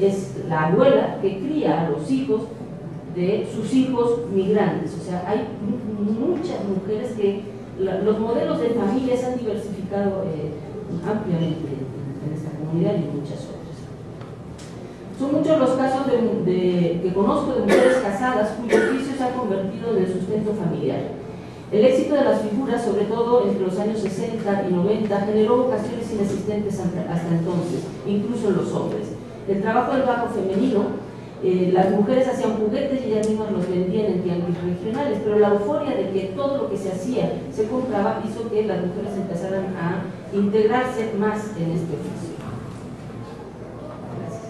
es la abuela que cría a los hijos de sus hijos migrantes. O sea, hay muchas mujeres que los modelos de familia se han diversificado ampliamente en esta comunidad y en muchas otras. Son muchos los casos que conozco de mujeres casadas cuyo oficio se ha convertido en el sustento familiar. El éxito de las figuras, sobre todo entre los años 60 y 90, generó vocaciones inexistentes hasta entonces, incluso en los hombres. El trabajo del barro femenino, las mujeres hacían juguetes y ellas mismas los vendían en tianguis regionales, pero la euforia de que todo lo que se hacía se compraba hizo que las mujeres empezaran a integrarse más en este oficio. Gracias.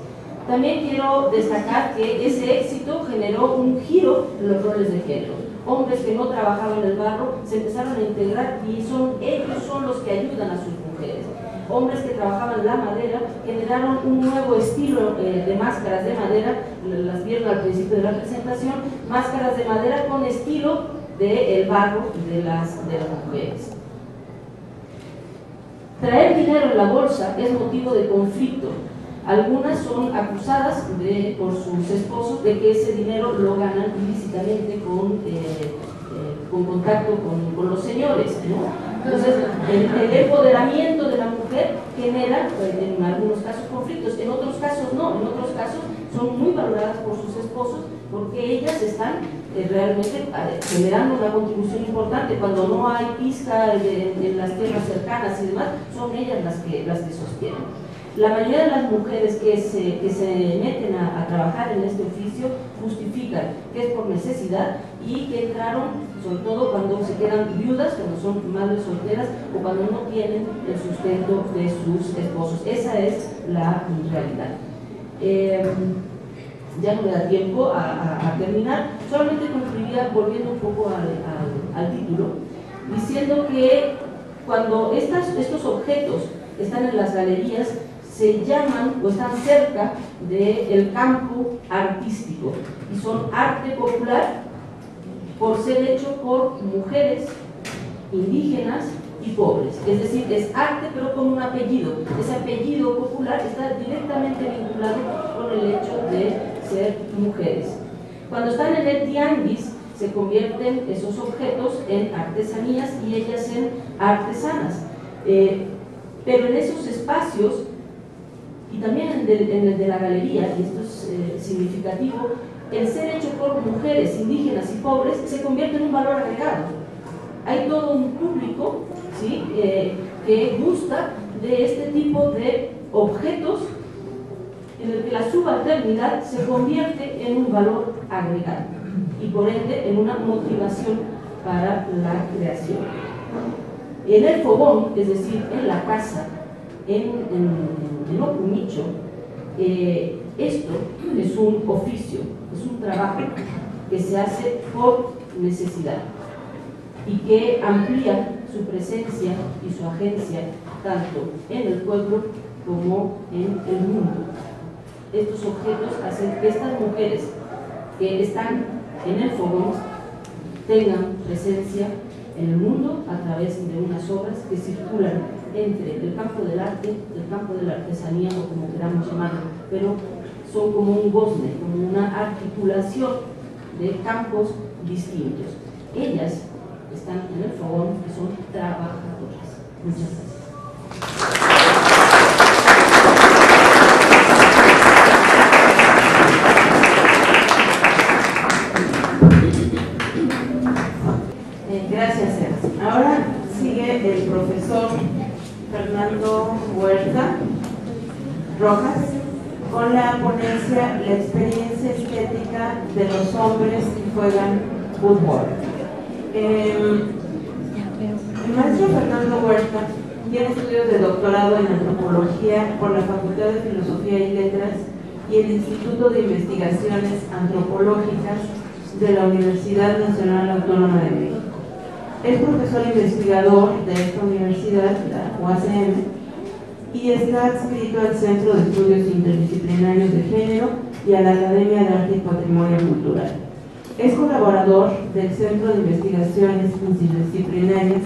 También quiero destacar que ese éxito generó un giro en los roles de género. Hombres que no trabajaban el barro se empezaron a integrar y ellos son los que ayudan a sus mujeres. Hombres que trabajaban la madera generaron un nuevo estilo de máscaras de madera, las vieron al principio de la presentación, máscaras de madera con estilo del barro de las mujeres. Traer dinero en la bolsa es motivo de conflicto. Algunas son acusadas por sus esposos de que ese dinero lo ganan ilícitamente con contacto con los señores, ¿no? Entonces, el empoderamiento de la mujer genera, en algunos casos, conflictos, en otros casos no, en otros casos son muy valoradas por sus esposos porque ellas están realmente generando una contribución importante. Cuando no hay pizca en las tierras cercanas y demás, son ellas las que sostienen. La mayoría de las mujeres que se meten a trabajar en este oficio justifican que es por necesidad y que entraron sobre todo cuando se quedan viudas, cuando son madres solteras o cuando no tienen el sustento de sus esposos. Esa es la realidad. Ya no me da tiempo a terminar, solamente concluiría volviendo un poco al título, diciendo que cuando estos objetos están en las galerías, se llaman o están cerca del campo artístico y son arte popular por ser hecho por mujeres indígenas y pobres, es decir, es arte pero con un apellido. Ese apellido popular está directamente vinculado con el hecho de ser mujeres. Cuando están en el tianguis se convierten esos objetos en artesanías y ellas en artesanas. Pero en esos espacios, y también en el de la galería, y esto es significativo, el ser hecho por mujeres indígenas y pobres se convierte en un valor agregado. Hay todo un público, ¿sí?, que gusta de este tipo de objetos en el que la subalternidad se convierte en un valor agregado y por ende en una motivación para la creación. En el fogón, es decir, en la casa, en Ocumicho, esto es un oficio, es un trabajo que se hace por necesidad y que amplía su presencia y su agencia tanto en el pueblo como en el mundo. Estos objetos hacen que estas mujeres que están en el fogón tengan presencia en el mundo a través de unas obras que circulan entre el campo del arte, el campo de la artesanía o como queramos llamarlo, pero son como un gozne, como una articulación de campos distintos. Ellas están en el fogón y son trabajadoras. Muchas gracias. Gracias, Ernst. Ahora sigue el profesor Fernando Huerta Rojas con la ponencia La experiencia estética de los hombres que juegan fútbol. El maestro Fernando Huerta tiene estudios de doctorado en antropología por la Facultad de Filosofía y Letras y el Instituto de Investigaciones Antropológicas de la Universidad Nacional Autónoma de México. Es profesor investigador de esta universidad, la UACM, y está adscrito al Centro de Estudios Interdisciplinarios de Género y a la Academia de Arte y Patrimonio Cultural. Es colaborador del Centro de Investigaciones Interdisciplinarias